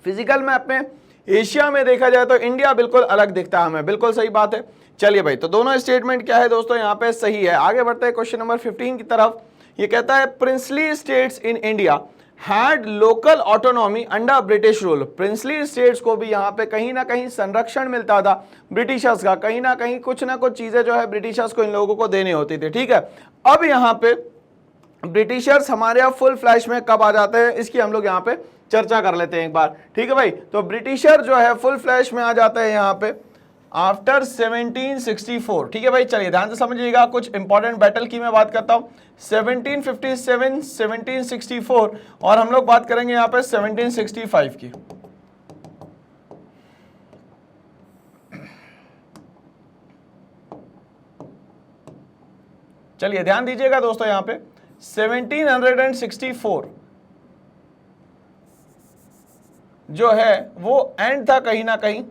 S1: फिजिकल मैप में एशिया में देखा जाए तो इंडिया बिल्कुल अलग दिखता है हमें। बिल्कुल सही बात है। चलिए भाई, तो दोनों स्टेटमेंट क्या है दोस्तों यहाँ पे सही है। आगे बढ़ते हैं क्वेश्चन नंबर 15 की तरफ। ये कहता है princely states in India had local autonomy under British rule. Princely states को भी यहाँ पे कहीं ना कहीं संरक्षण मिलता था ब्रिटिशर्स का, कहीं ना कहीं कुछ ना कुछ चीजें जो है ब्रिटिशर्स को इन लोगों को देनी होती थी, ठीक है। अब यहाँ पे ब्रिटिशर्स हमारे यहाँ फुल फ्लैश में कब आ जाते हैं इसकी हम लोग यहाँ पे चर्चा कर लेते हैं एक बार, ठीक है भाई। तो ब्रिटिशर जो है फुल फ्लैश में आ जाते हैं यहाँ पे आफ्टर 1764, ठीक है भाई। चलिए ध्यान से समझिएगा, कुछ इंपॉर्टेंट बैटल की मैं बात करता हूं। 1757, 1764 और हम लोग बात करेंगे यहाँ पे 1765 की। चलिए ध्यान दीजिएगा दोस्तों, यहाँ पे 1764 जो है वो एंड था कहीं ना कहीं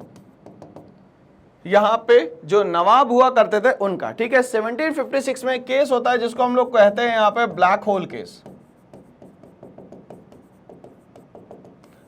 S1: यहां पे जो नवाब हुआ करते थे उनका, ठीक है। 1756 में केस होता है जिसको हम लोग कहते हैं यहां पे black hole case.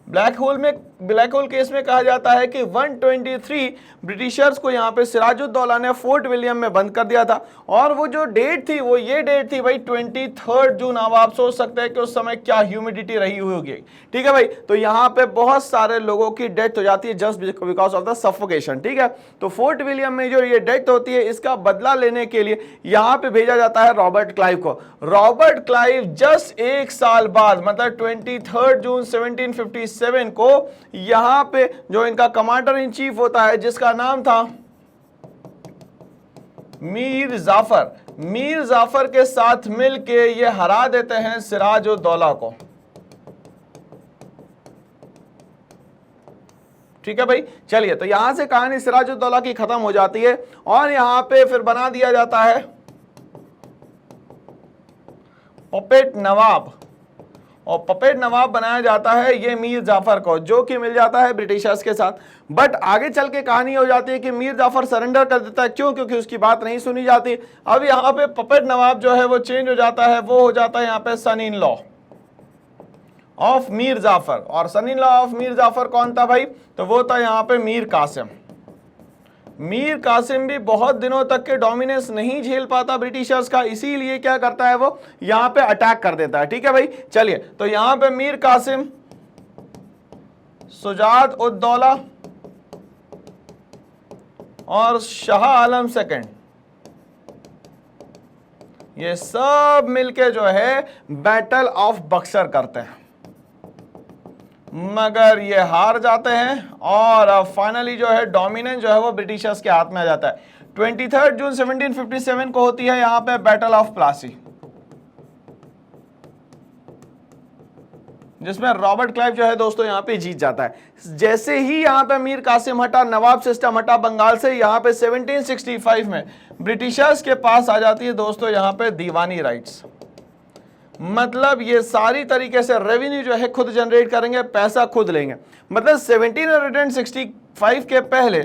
S1: Black hole case में कहा जाता है कि 123 ब्रिटिशर्स को यहाँ पे सिराजुद्दौला ने फोर्ट विलियम में बंद कर दिया था और वो जो डेट थी वो ये डेट थी भाई 23 जून। अब आप सोच सकते हैं कि उस समय क्या ह्यूमिडिटी रही होगी, ठीक है भाई। तो यहाँ पे बहुत सारे लोगों की डेथ हो जाती है just because of the suffocation, ठीक है। तो फोर्ट विलियम में जो ये डेथ होती है इसका बदला लेने के लिए यहाँ पे भेजा जाता है रॉबर्ट क्लाइव को। रॉबर्ट क्लाइव जस्ट एक साल बाद मतलब 23 जून 1757 को यहां पे जो इनका कमांडर इन चीफ होता है जिसका नाम था मीर जाफर के साथ मिलके ये हरा देते हैं सिराजुद्दौला को। ठीक है भाई, चलिए तो यहां से कहानी सिराजुद्दौला की खत्म हो जाती है और यहां पे फिर बना दिया जाता है पपेट नवाब, और पपेट नवाब बनाया जाता है ये मीर जाफर को, जो कि मिल जाता है ब्रिटिशर्स के साथ। बट आगे चल के कहानी हो जाती है कि मीर जाफर सरेंडर कर देता है, क्यों? क्योंकि उसकी बात नहीं सुनी जाती। अब यहाँ पे पपेट नवाब जो है वो चेंज हो जाता है, वो हो जाता है यहाँ पे son in law of Mir Jafar. और son in law of Mir Jafar कौन था भाई? तो वो था यहाँ पे मीर कासिम। मीर कासिम भी बहुत दिनों तक के डोमिनेंस नहीं झेल पाता ब्रिटिशर्स का, इसीलिए क्या करता है वो यहां पे अटैक कर देता है। ठीक है भाई, चलिए तो यहां पे मीर कासिम, सुजात उद दौला और शाह आलम सेकंड, ये सब मिलके जो है बैटल ऑफ बक्सर करते हैं, मगर ये हार जाते हैं और फाइनली जो है डोमिनेंस जो है वो ब्रिटिशर्स के हाथ में आ जाता है। 23 जून 1757 को होती है यहां पे बैटल ऑफ प्लासी, जिसमें रॉबर्ट क्लाइव जो है दोस्तों यहां पे जीत जाता है। जैसे ही यहां पे मीर कासिम हटा, नवाब सिस्टम हटा बंगाल से, यहां पे 1765 में ब्रिटिशर्स के पास आ जाती है दोस्तों यहां पे दीवानी राइट्स। मतलब ये सारी तरीके से रेवेन्यू जो है खुद जनरेट करेंगे, पैसा खुद लेंगे। मतलब 1765 के पहले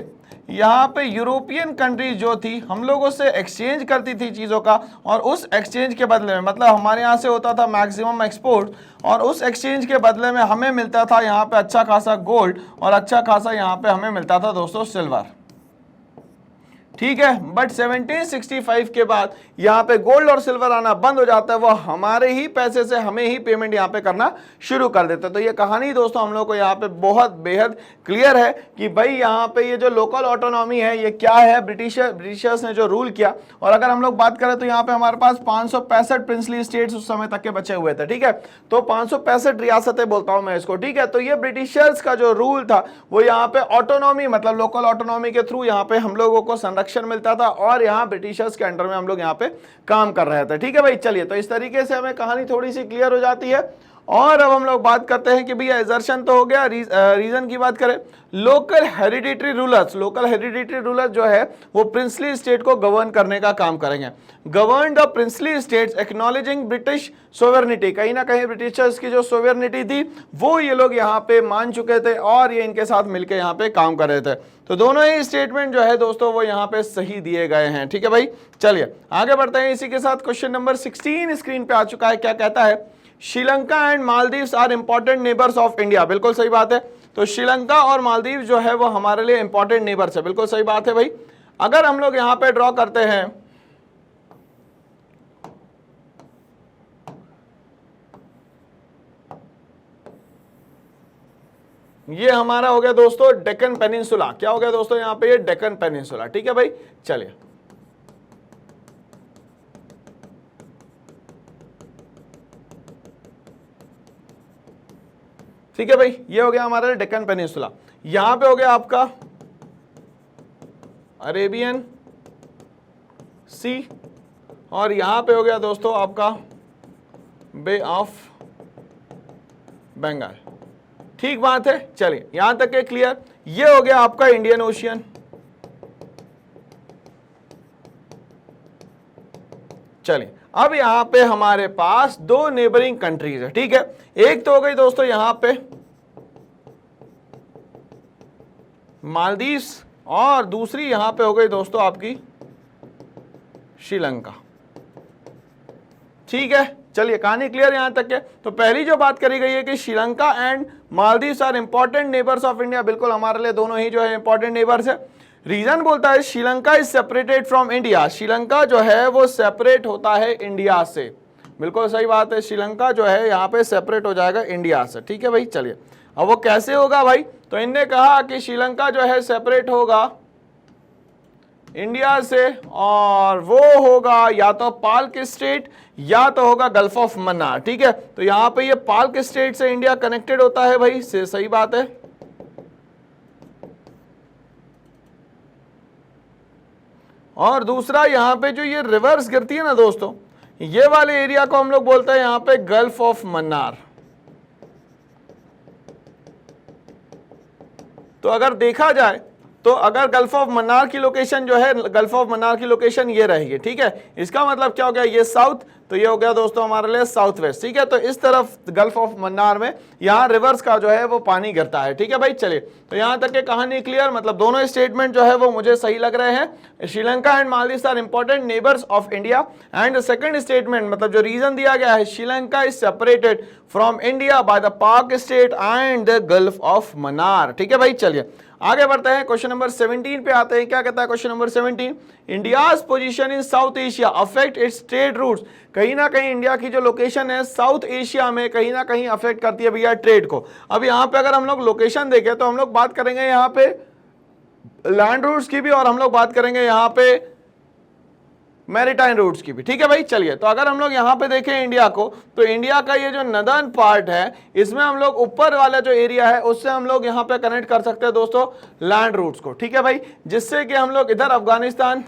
S1: यहाँ पे यूरोपियन कंट्री जो थी हम लोगों से एक्सचेंज करती थी चीज़ों का, और उस एक्सचेंज के बदले में, मतलब हमारे यहाँ से होता था मैक्सिमम एक्सपोर्ट, और उस एक्सचेंज के बदले में हमें मिलता था यहाँ पे अच्छा खासा गोल्ड और अच्छा खासा यहाँ पे हमें मिलता था दोस्तों सिल्वर। ठीक है, बट 1765 के बाद यहाँ पे गोल्ड और सिल्वर आना बंद हो जाता है, वो हमारे ही पैसे से हमें ही पेमेंट यहाँ पे करना शुरू कर देते हैं। तो ये कहानी दोस्तों हम लोग को यहाँ पे बहुत बेहद क्लियर है कि भाई यहाँ पे ये जो लोकल ऑटोनॉमी है ये क्या है, ब्रिटिशर्स ने जो रूल किया। और अगर हम लोग बात करें तो यहाँ पे हमारे पास 565 प्रिंसली स्टेट्स उस समय तक के बचे हुए थे। ठीक है, तो 565 रियासतें बोलता हूँ मैं इसको। ठीक है, तो ये ब्रिटिशर्स का जो रूल था वो यहाँ पे ऑटोनॉमी, मतलब लोकल ऑटोनॉमी के थ्रू यहाँ पे हम लोगों को संरक्षण मिलता था, और यहाँ ब्रिटिशर्स के अंडर में हम लोग यहाँ पे काम कर रहे थे। ठीक है भाई, चलिए तो इस तरीके से हमें कहानी थोड़ी सी क्लियर हो जाती है। और अब हम लोग बात करते हैं कि भैया एजर्शन तो हो गया, रीजन की बात करें, local hereditary rulers, local hereditary ruler जो है वो प्रिंसली स्टेट को गवर्न करने का काम करेंगे। Govern the princely states acknowledging British sovereignty, कहीं ना कहीं ब्रिटिशर्स की जो सोवेर्निटी थी वो ये लोग यहाँ पे मान चुके थे और ये इनके साथ मिलकर यहाँ पे काम कर रहे थे। तो दोनों ही स्टेटमेंट जो है दोस्तों वो यहाँ पे सही दिए गए हैं। ठीक है भाई, चलिए आगे बढ़ते हैं। इसी के साथ क्वेश्चन नंबर 16 स्क्रीन पे आ चुका है। क्या कहता है? Sri Lanka and Maldives are important neighbours of India. बिल्कुल सही बात है। तो श्रीलंका और मालदीव जो है वो हमारे लिए इंपॉर्टेंट नेबर्स है। बिल्कुल सही बात है भाई। अगर हम लोग यहां पे ड्रॉ करते हैं, ये हमारा हो गया दोस्तों डेक्कन पेनिनसुला। क्या हो गया दोस्तों यहाँ पे? ये डेक्कन पेनिनसुला। ठीक है भाई, चलिए ठीक है भाई, ये हो गया हमारा डेक्कन पेनिनसुला। यहां पे हो गया आपका अरेबियन सी, और यहां पे हो गया दोस्तों आपका बे ऑफ बंगाल। ठीक बात है, चलिए यहां तक के क्लियर। ये हो गया आपका इंडियन ओशियन। चलिए अब यहां पे हमारे पास दो नेबरिंग कंट्रीज है। ठीक है, एक तो हो गई दोस्तों यहां पे मालदीव्स, और दूसरी यहां पे हो गई दोस्तों आपकी श्रीलंका। ठीक है, चलिए कहानी क्लियर यहां तक है। तो पहली जो बात करी गई है कि Sri Lanka and Maldives are important neighbours of India, बिल्कुल हमारे लिए दोनों ही जो है इंपॉर्टेंट नेबर्स है। रीजन बोलता है Sri Lanka is separated from India, Sri Lanka जो है वो सेपरेट होता है इंडिया से। बिल्कुल सही बात है, श्रीलंका जो है यहाँ पे सेपरेट हो जाएगा इंडिया से। ठीक है भाई, चलिए अब वो कैसे होगा भाई? तो इनने कहा कि श्रीलंका जो है सेपरेट होगा इंडिया से, और वो होगा या तो पाल्क स्टेट या तो होगा गल्फ ऑफ मन्नार। ठीक है, तो यहां पे ये पाल्क स्टेट से इंडिया कनेक्टेड होता है भाई, से सही बात है। और दूसरा यहाँ पे जो ये रिवर्स गिरती है ना दोस्तों, ये वाले एरिया को हम लोग बोलते हैं यहाँ पे गल्फ ऑफ मन्नार। तो अगर देखा जाए तो अगर गल्फ ऑफ मन्नार की लोकेशन जो है, गल्फ ऑफ मन्नार की लोकेशन ये रहेगी, ठीक है। इसका मतलब क्या हो गया, ये साउथ, तो ये हो गया दोस्तों हमारे लिए साउथ वेस्ट, ठीक है। तो इस तरफ गल्फ ऑफ मन्नार में यहाँ रिवर्स का जो है वो पानी गिरता है, ठीक है भाई। चलिए, तो यहाँ तक के कहानी क्लियर, मतलब दोनों स्टेटमेंट जो है वो मुझे सही लग रहे हैं। Sri Lanka and Maldives are important neighbours of India and second statement, मतलब जो रीजन दिया गया है, Sri Lanka is separated from India by the Palk strait and the gulf of Mannar, ठीक है भाई। चलिए आगे बढ़ते हैं, क्वेश्चन नंबर 17 पे आते हैं। क्या कहता है question number 17, India's position in south Asia affect it's trade routes. कहीं ना कहीं इंडिया की जो लोकेशन है साउथ एशिया में कहीं ना कहीं अफेक्ट करती है भैया ट्रेड को। अब यहाँ पे अगर हम लोग लोकेशन देखें तो हम लोग बात करेंगे यहाँ पे लैंड रूट्स की भी, और हम लोग बात करेंगे यहाँ पे मैरीटाइम रूट्स की भी, ठीक है भाई। चलिए, तो अगर हम लोग यहाँ पे देखें इंडिया को, तो इंडिया का ये जो नदर्न पार्ट है, इसमें हम लोग ऊपर वाला जो एरिया है उससे हम लोग यहाँ पे कनेक्ट कर सकते हैं दोस्तों लैंड रूट्स को, ठीक है भाई। जिससे कि हम लोग इधर अफगानिस्तान,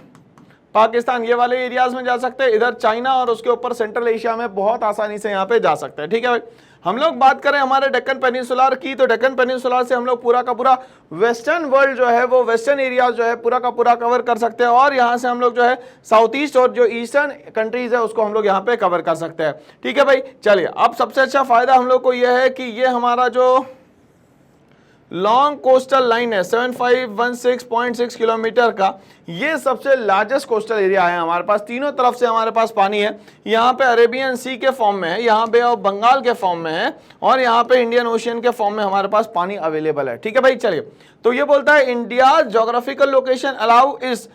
S1: पाकिस्तान, ये वाले एरियाज में जा सकते हैं, इधर चाइना और उसके ऊपर सेंट्रल एशिया में बहुत आसानी से यहाँ पे जा सकते हैं, ठीक है भाई। हम लोग बात करें हमारे डेक्कन पेनिनसुलर की, तो डेक्कन पेनिनसुलर से हम लोग पूरा का पूरा वेस्टर्न वर्ल्ड जो है वो वेस्टर्न एरिया जो है पूरा का पूरा कवर कर सकते हैं, और यहाँ से हम लोग जो है साउथ ईस्ट और जो ईस्टर्न कंट्रीज है उसको हम लोग यहाँ पे कवर कर सकते हैं, ठीक है भाई। चलिए, अब सबसे अच्छा फायदा हम लोग को यह है कि ये हमारा जो लॉन्ग कोस्टल लाइन है 7516.6 किलोमीटर का, ये सबसे लार्जेस्ट कोस्टल एरिया है हमारे पास। तीनों तरफ से हमारे पास पानी है, यहाँ पे अरेबियन सी के फॉर्म में है, यहाँ पे ऑफ बंगाल के फॉर्म में है, और यहाँ पे इंडियन ओशियन के फॉर्म में हमारे पास पानी अवेलेबल है, ठीक है भाई। चलिए, तो ये बोलता है India geographical location allow is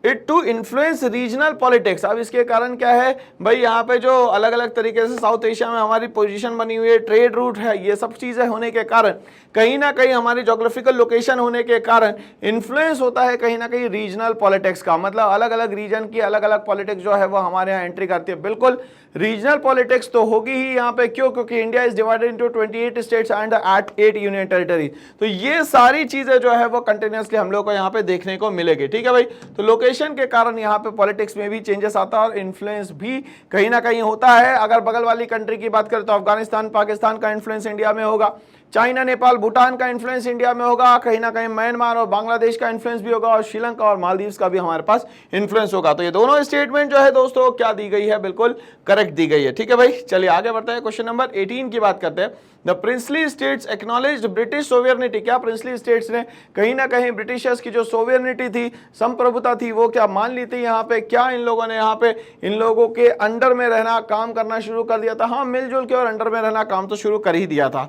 S1: it to influence regional politics. अब इसके कारण क्या है भाई, यहाँ पे जो अलग अलग तरीके से साउथ एशिया में हमारी पोजीशन बनी हुई है, ट्रेड रूट है, ये सब चीजें होने के कारण कहीं ना कहीं हमारी जोग्राफिकल लोकेशन होने के कारण इन्फ्लुएंस होता है कहीं ना कहीं रीजनल पॉलिटिक्स का। मतलब अलग अलग रीजन की अलग अलग पॉलिटिक्स जो है वो हमारे यहाँ एंट्री करती है। बिल्कुल रीजनल पॉलिटिक्स तो होगी ही यहाँ पे, क्यों? क्योंकि India is divided into 28 states and 8 union territory. तो ये सारी चीजें जो है वो कंटिन्यूअसली हम लोग को यहाँ पे देखने को मिलेगी, ठीक है भाई। तो लोकेशन के कारण यहाँ पे पॉलिटिक्स में भी चेंजेस आता है और इन्फ्लुएंस भी कहीं ना कहीं होता है। अगर बगल वाली कंट्री की बात करें तो अफगानिस्तान, पाकिस्तान का इन्फ्लुएंस इंडिया में होगा, चाइना, नेपाल, भूटान का इन्फ्लुएंस इंडिया में होगा, कहीं ना कहीं म्यांमार और बांग्लादेश का इन्फ्लुएंस भी होगा, और श्रीलंका और मालदीव्स का भी हमारे पास इन्फ्लुएंस होगा। तो ये दोनों स्टेटमेंट जो है दोस्तों क्या दी गई है, बिल्कुल करेक्ट दी गई है, ठीक है भाई। चलिए आगे बढ़ते हैं, क्वेश्चन नंबर 18 की बात करते हैं। The princely states acknowledged British sovereignty. क्या प्रिंसली स्टेट्स ने कहीं ना कहीं ब्रिटिशर्स की जो सोवियर्निटी थी, संप्रभुता थी, वो क्या मान ली थी यहाँ पे? क्या इन लोगों ने यहाँ पे इन लोगों के अंडर में रहना, काम करना शुरू कर दिया था? हाँ, मिलजुल के और अंडर में रहना काम तो शुरू कर ही दिया था।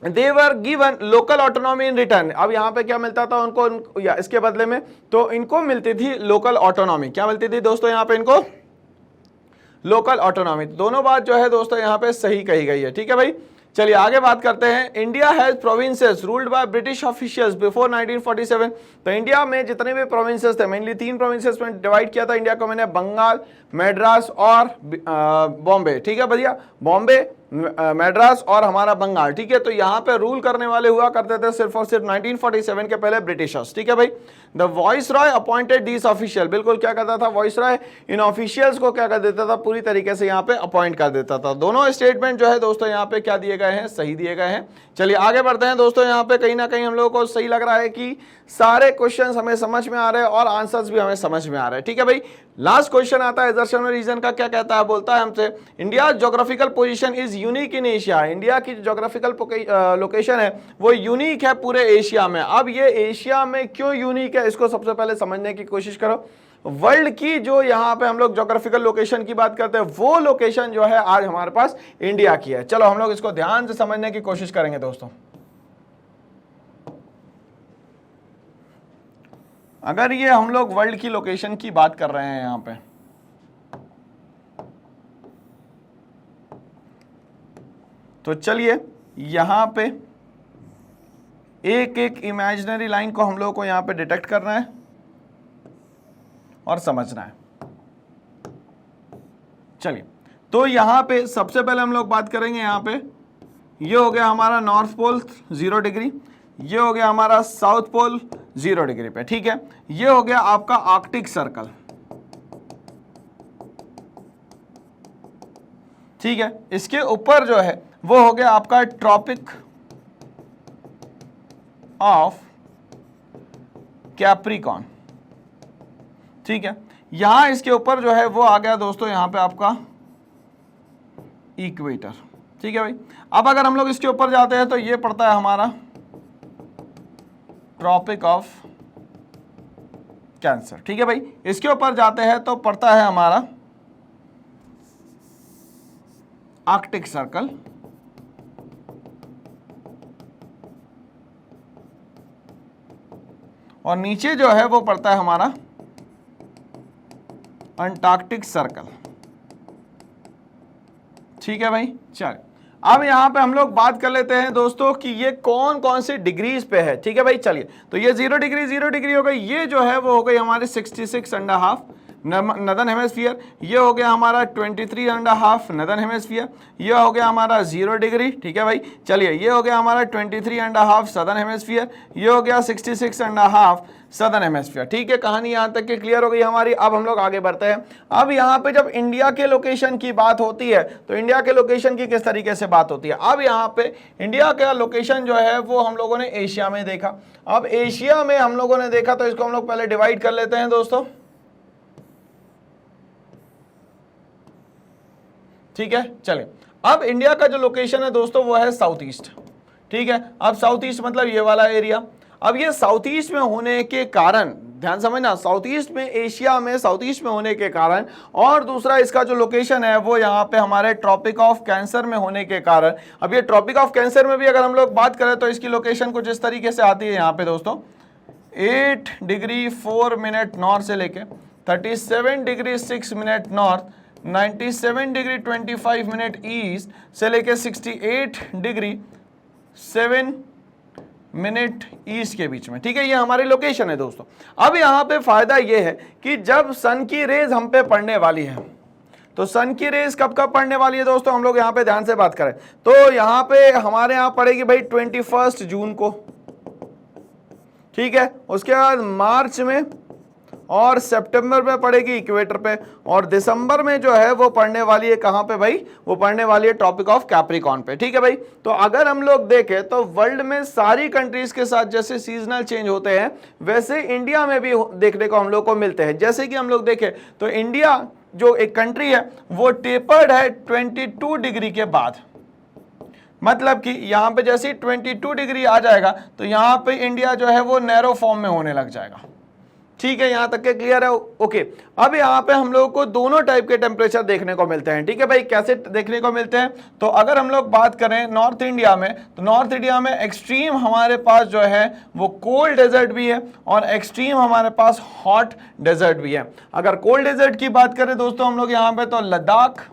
S1: They were given local autonomy in return। अब यहाँ पे क्या मिलता था उनको या इसके बदले में? तो इनको मिलती थी लोकल ऑटोनॉमी। क्या मिलती थी दोस्तों यहाँ पे इनको? Local autonomy. दोनों बात जो है दोस्तों यहाँ पे सही कही गई है, ठीक है भाई। चलिए आगे बात करते हैं। India has provinces ruled by British officials before 1947। तो इंडिया में जितने भी प्रोविंसेस थे, मेनली 3 प्रोविंसेस में डिवाइड किया था इंडिया को मैंने, बंगाल, मैड्रास और बॉम्बे, ठीक है भैया। बॉम्बे, मैड्रास और हमारा बंगाल, ठीक है। तो यहाँ पे रूल करने वाले हुआ करते थे सिर्फ और सिर्फ 1947 के पहले ब्रिटिशर्स, ठीक है भाई। The viceroy appointed these official. बिल्कुल क्या करता था वॉइस रॉय? इन ऑफिशियल्स को क्या कर देता था? पूरी तरीके से यहाँ पे अपॉइंट कर देता था। दोनों स्टेटमेंट जो है दोस्तों यहाँ पे क्या दिए गए हैं? सही दिए गए हैं। चलिए आगे बढ़ते हैं दोस्तों। यहाँ पे कहीं ना कहीं हम लोगों को सही लग रहा है कि सारे क्वेश्चंस हमें समझ में आ रहे हैं और आंसर्स भी हमें समझ में आ रहे हैं, ठीक है भाई। लास्ट क्वेश्चन आता है एजर्शन रीजन का। क्या कहता है? बोलता है हमसे India geographical position is unique in Asia. India की जोग्राफिकल लोकेशन है वो यूनिक है पूरे एशिया में। अब ये एशिया में क्यों यूनिक है, इसको सबसे पहले समझने की कोशिश करो। वर्ल्ड की जो यहाँ पे हम लोग जोग्राफिकल लोकेशन की बात करते हैं, वो लोकेशन जो है आज हमारे पास इंडिया की है। चलो हम लोग इसको ध्यान से समझने की कोशिश करेंगे दोस्तों। अगर ये हम लोग वर्ल्ड की लोकेशन की बात कर रहे हैं यहाँ पे, तो चलिए यहां पे एक एक इमेजिनरी लाइन को हम लोग को यहां पे डिटेक्ट करना है और समझना है। चलिए, तो यहां पे सबसे पहले हम लोग बात करेंगे। यहां पे ये हो गया हमारा नॉर्थ पोल 0 डिग्री, ये हो गया हमारा साउथ पोल 0 डिग्री पे, ठीक है। ये हो गया आपका आर्कटिक सर्कल, ठीक है। इसके ऊपर जो है वो हो गया आपका ट्रॉपिक ऑफ कैप्रिकॉर्न, ठीक है। यहां इसके ऊपर जो है वो आ गया दोस्तों यहां पे आपका इक्वेटर, ठीक है भाई। अब अगर हम लोग इसके ऊपर जाते हैं तो ये पड़ता है हमारा ट्रॉपिक ऑफ कैंसर, ठीक है भाई। इसके ऊपर जाते हैं तो पड़ता है हमारा आर्कटिक सर्कल, और नीचे जो है वो पड़ता है हमारा अंटार्कटिक सर्कल, ठीक है भाई। चलिए अब यहां पे हम लोग बात कर लेते हैं दोस्तों कि ये कौन कौन से डिग्रीज पे है, ठीक है भाई। चलिए तो ये 0 डिग्री हो गई, ये जो है वो हो गई हमारे 66.5 नदर्न हेमिस्फीयर, ये हो गया हमारा 23.5 नदर्न हेमिस्फीयर, ये हो गया हमारा 0 डिग्री, ठीक है भाई। चलिए ये हो गया हमारा 23.5 सदर्न हेमिस्फीयर, ये हो गया 66.5 सदर्न हेमिस्फीयर, ठीक है। कहानी यहाँ तक के क्लियर हो गई हमारी। अब हम लोग आगे बढ़ते हैं। अब यहाँ पे जब इंडिया के लोकेशन की बात होती है तो इंडिया के लोकेशन की किस तरीके से बात होती है। अब यहाँ पे इंडिया का लोकेशन जो है वो हम लोगों ने एशिया में देखा। अब एशिया में हम लोगों ने देखा तो इसको हम लोग पहले डिवाइड कर लेते हैं दोस्तों, ठीक है। चलिए अब इंडिया का जो लोकेशन है दोस्तों वो है साउथ ईस्ट, ठीक है। अब साउथ ईस्ट मतलब ये वाला एरिया। अब ये साउथ ईस्ट में होने के कारण, ध्यान समझना, साउथ ईस्ट में, एशिया में साउथ ईस्ट में होने के कारण, और दूसरा इसका जो लोकेशन है वो यहाँ पे हमारे ट्रॉपिक ऑफ कैंसर में होने के कारण। अब ये ट्रॉपिक ऑफ कैंसर में भी अगर हम लोग बात करें तो इसकी लोकेशन कुछ इस तरीके से आती है यहाँ पे दोस्तों, 8 डिग्री 4 मिनट नॉर्थ से लेके 37 degree 6 minute north, 97 degree 25 minute east से लेके 68 डिग्री 7 मिनट ईस्ट के बीच में, ठीक है। ये हमारी लोकेशन है दोस्तों। अब यहाँ पे फायदा ये है कि जब सन की रेज हम पे पड़ने वाली है, तो सन की रेज कब कब पड़ने वाली है दोस्तों, हम लोग यहाँ पे ध्यान से बात करें तो यहाँ पे हमारे यहाँ पड़ेगी भाई 21 जून को, ठीक है। उसके बाद मार्च में और सितंबर में पड़ेगी इक्वेटर पे, और दिसंबर में जो है वो पड़ने वाली है कहां पे भाई, वो पड़ने वाली है ट्रॉपिक ऑफ कैप्रिकॉर्न पे, ठीक है भाई। तो अगर हम लोग देखें तो वर्ल्ड में सारी कंट्रीज के साथ जैसे सीजनल चेंज होते हैं वैसे इंडिया में भी देखने को हम लोग को मिलते हैं। जैसे कि हम लोग देखें तो इंडिया जो एक कंट्री है वो टेपर्ड है 22 डिग्री के बाद, मतलब कि यहाँ पे जैसे 22 डिग्री आ जाएगा तो यहाँ पे इंडिया जो है वो नैरो फॉर्म में होने लग जाएगा, ठीक है। यहां तक के क्लियर है, ओके। अब यहाँ पे हम लोगों को दोनों टाइप के टेम्परेचर देखने को मिलते हैं, ठीक है भाई। कैसे देखने को मिलते हैं तो अगर हम लोग बात करें नॉर्थ इंडिया में, तो नॉर्थ इंडिया में एक्सट्रीम हमारे पास जो है वो कोल्ड डेजर्ट भी है और एक्सट्रीम हमारे पास हॉट डेजर्ट भी है। अगर कोल्ड डेजर्ट की बात करें दोस्तों हम लोग यहाँ पे तो लद्दाख,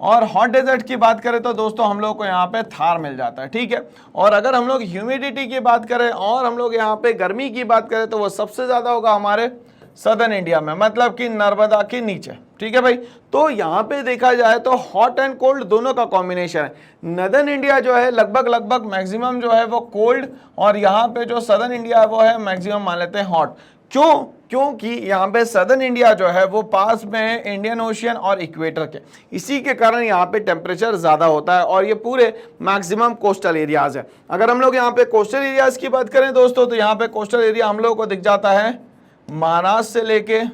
S1: और हॉट डेजर्ट की बात करें तो दोस्तों हम लोग को यहाँ पे थार मिल जाता है, ठीक है। और अगर हम लोग ह्यूमिडिटी की बात करें और हम लोग यहाँ पे गर्मी की बात करें तो वो सबसे ज्यादा होगा हमारे सदर्न इंडिया में, मतलब कि नर्मदा के नीचे, ठीक है भाई। तो यहाँ पे देखा जाए तो हॉट एंड कोल्ड दोनों का कॉम्बिनेशन है। नदर्न इंडिया जो है लगभग मैक्सिमम जो है वो कोल्ड, और यहाँ पे जो सदर्न इंडिया है वो है मैक्सिमम मान लेते हैं हॉट। क्यों? क्योंकि यहाँ पे सदर्न इंडिया जो है वो पास में है इंडियन ओशियन और इक्वेटर के, इसी के कारण यहाँ पे टेम्परेचर ज्यादा होता है, और ये पूरे मैक्सिमम कोस्टल एरियाज है। अगर हम लोग यहाँ पे कोस्टल एरियाज की बात करें दोस्तों तो यहाँ पे कोस्टल एरिया हम लोग को दिख जाता है महाराष्ट्र से लेके,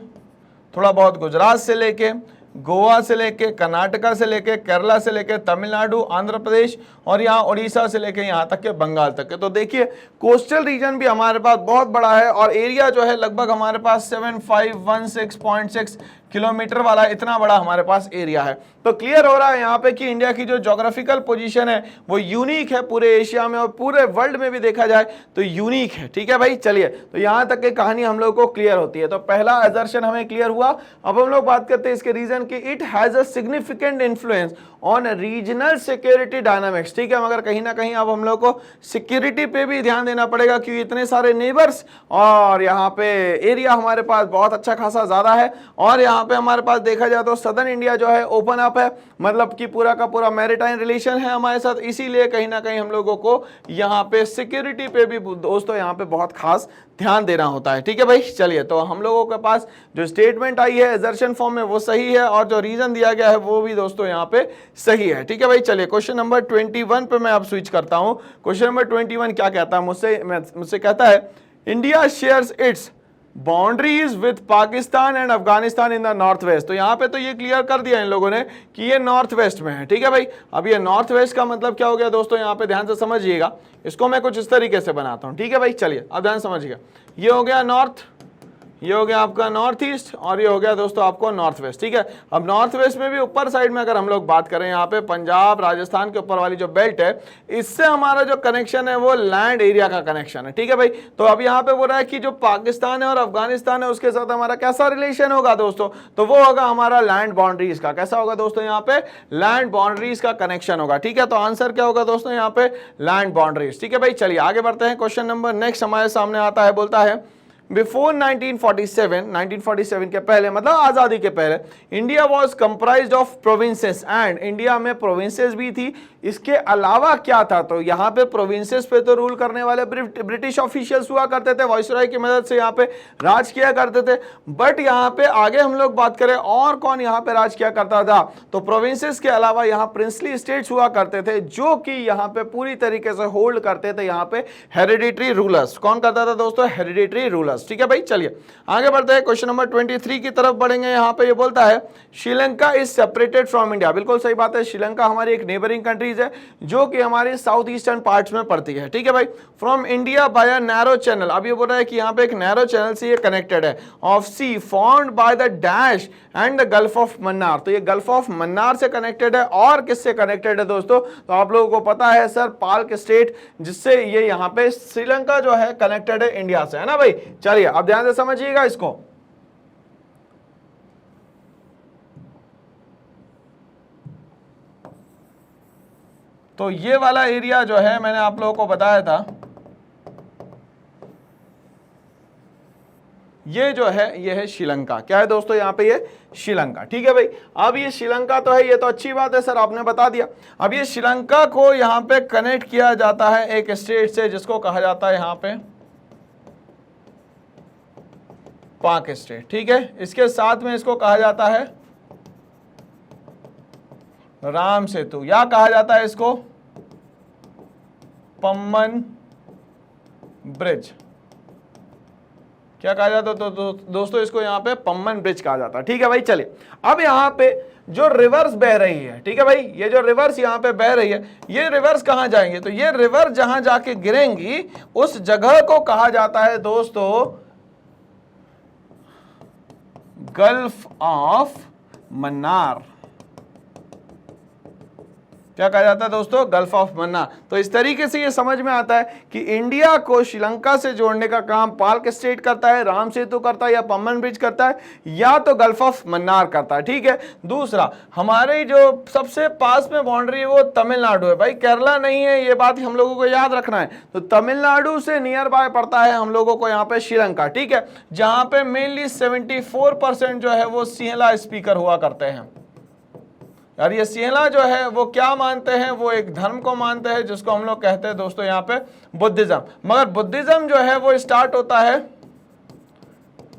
S1: थोड़ा बहुत गुजरात से लेके, गोवा से लेके, कर्नाटका से लेके, केरला से लेके, तमिलनाडु, आंध्र प्रदेश, और यहाँ उड़ीसा से लेके यहाँ तक के बंगाल तक के। तो देखिए कोस्टल रीजन भी हमारे पास बहुत बड़ा है, और एरिया जो है लगभग हमारे पास 7516.6 किलोमीटर वाला, इतना बड़ा हमारे पास एरिया है। तो क्लियर हो रहा है यहाँ पे कि इंडिया की जो ज्योग्राफिकल पोजीशन है वो यूनिक है पूरे एशिया में, और पूरे वर्ल्ड में भी देखा जाए तो यूनिक है, ठीक है भाई। चलिए तो यहाँ तक की कहानी हम लोग को क्लियर होती है। तो पहला असर्शन हमें क्लियर हुआ। अब हम लोग बात करते हैं इसके रीजन की, it has a significant influence on regional security dynamics, ठीक है। मगर कहीं ना कहीं अब हम लोग को सिक्योरिटी पे भी ध्यान देना पड़ेगा क्योंकि इतने सारे नेबर्स और यहाँ पे एरिया हमारे पास बहुत अच्छा खासा ज्यादा है। और यहाँ पे हमारे पास देखा जाए तो सदर्न इंडिया जो है ओपन अप है, मतलब कि पूरा का पूरा मैरिटाइम रिलेशन है हमारे साथ, इसीलिए कहीं ना कहीं हम लोगों को यहाँ पे सिक्योरिटी पे भी दोस्तों यहाँ पे बहुत खास ध्यान देना होता है, ठीक है भाई। चलिए, तो हम लोगों के पास जो स्टेटमेंट आई है एजर्शन फॉर्म में वो सही है और जो रीजन दिया गया है वो भी दोस्तों यहाँ पे सही है, ठीक है भाई। चलिए, क्वेश्चन नंबर 21 पे मैं अब स्विच करता हूं। क्वेश्चन नंबर 21 क्या कहता है मुझसे कहता है India shares it's boundaries with Pakistan and Afghanistan in the north west. तो यहाँ पे तो ये क्लियर कर दिया इन लोगों ने कि ये नॉर्थ वेस्ट में है, ठीक है भाई। अब ये नॉर्थ वेस्ट का मतलब क्या हो गया दोस्तों, यहाँ पे ध्यान से समझिएगा, इसको मैं कुछ इस तरीके से बनाता हूँ, ठीक है भाई। चलिए, अब ध्यान समझिएगा, ये हो गया नॉर्थ, ये हो गया आपका नॉर्थ ईस्ट और ये हो गया दोस्तों आपको नॉर्थ वेस्ट, ठीक है। अब नॉर्थ वेस्ट में भी ऊपर साइड में अगर हम लोग बात करें, यहाँ पे पंजाब राजस्थान के ऊपर वाली जो बेल्ट है, इससे हमारा जो कनेक्शन है वो लैंड एरिया का कनेक्शन है, ठीक है भाई। तो अब यहाँ पे बोल रहा है कि जो पाकिस्तान है और अफगानिस्तान है उसके साथ हमारा कैसा रिलेशन होगा दोस्तों, तो वो होगा हमारा लैंड बाउंड्रीज का। कैसा होगा दोस्तों, यहाँ पे लैंड बाउंड्रीज का कनेक्शन होगा, ठीक है। तो आंसर क्या होगा दोस्तों, यहाँ पे लैंड बाउंड्रीज, ठीक है भाई। चलिए आगे बढ़ते हैं। क्वेश्चन नंबर नेक्स्ट हमारे सामने आता है, बोलता है बिफोर 1947 के पहले, मतलब आजादी के पहले, India was comprised of provinces and, India में प्रोविंसेस भी थी, इसके अलावा क्या था, तो यहाँ पे प्रोविंसेस पे तो रूल करने वाले ब्रिटिश ऑफिशियल्स हुआ करते थे, वाइसरॉय की मदद से यहाँ पे राज किया करते थे। बट यहाँ पे आगे हम लोग बात करें और कौन यहाँ पे राज किया करता था, तो प्रोविंसेस के अलावा यहाँ प्रिंसली स्टेट्स हुआ करते थे जो कि यहाँ पे पूरी तरीके से होल्ड करते थे यहाँ पे हेरिडिटरी रूलर्स। कौन करता था दोस्तों, हेरिडिटरी रूलर्स, ठीक है भाई। चलिए आगे बढ़ते हैं, क्वेश्चन नंबर 23 की तरफ बढ़ेंगे। यहाँ पे ये बोलता है Sri Lanka is separated from India. बिल्कुल सही बात है, श्रीलंका हमारी एक नेबरिंग कंट्रीज है जो कि हमारे साउथ ईस्टर्न पार्ट्स में पड़ती है, ठीक है भाई। From India by a narrow channel, अब ये बोल रहा है कि यहाँ पे एक नैरो चैनल से ये कनेक्टेड है, of sea formed by the dash and the gulf of Mannar. तो ये गल्फ ऑफ मन्नार से कनेक्टेड है और किससे कनेक्टेड है दोस्तों, तो आप लोगों को पता है सर, पाल्क स्टेट, जिससे ये यहाँ पे श्रीलंका जो है कनेक्टेड है इंडिया से, है ना भाई। चलिए अब ध्यान से समझिएगा इसको। तो ये वाला एरिया जो है मैंने आप लोगों को बताया था, ये जो है ये है श्रीलंका। क्या है दोस्तों, यहाँ पे ये श्रीलंका, ठीक है भाई। अब ये श्रीलंका तो है, ये तो अच्छी बात है सर, आपने बता दिया। अब ये श्रीलंका को यहाँ पे कनेक्ट किया जाता है एक स्टेट से जिसको कहा जाता है यहाँ पे पाक स्टेट, ठीक है। इसके साथ में इसको कहा जाता है राम सेतु, या कहा जाता है इसको पम्बन ब्रिज। क्या कहा जाता है तो दोस्तों, इसको यहाँ पे पम्बन ब्रिज कहा जाता है, ठीक है भाई। चलिए अब यहाँ पे जो रिवर्स बह रही है, ठीक है भाई, ये जो रिवर्स यहाँ पे बह रही है, ये रिवर्स कहाँ जाएंगे, तो ये रिवर जहां जाके गिरेंगी उस जगह को कहा जाता है दोस्तों गल्फ ऑफ मन्नार। क्या कहा जाता है दोस्तों, गल्फ ऑफ मन्नार। तो इस तरीके से ये समझ में आता है कि इंडिया को श्रीलंका से जोड़ने का काम पाल्क स्टेट करता है, राम सेतु करता है, या पम्बन ब्रिज करता है, या तो गल्फ ऑफ मन्नार करता है, ठीक है। दूसरा, हमारे जो सबसे पास में बाउंड्री है वो तमिलनाडु है भाई, केरला नहीं है, ये बात हम लोगों को याद रखना है। तो तमिलनाडु से नियर बाय पड़ता है हम लोगों को यहाँ पे श्रीलंका, ठीक है, जहां पे मेनली 74% जो है वो सिंहला स्पीकर हुआ करते हैं। यार ये सिंहला जो है वो क्या मानते हैं, वो एक धर्म को मानते हैं जिसको हम लोग कहते हैं दोस्तों यहाँ पे बुद्धिज्म। मगर बुद्धिज्म जो है वो स्टार्ट होता है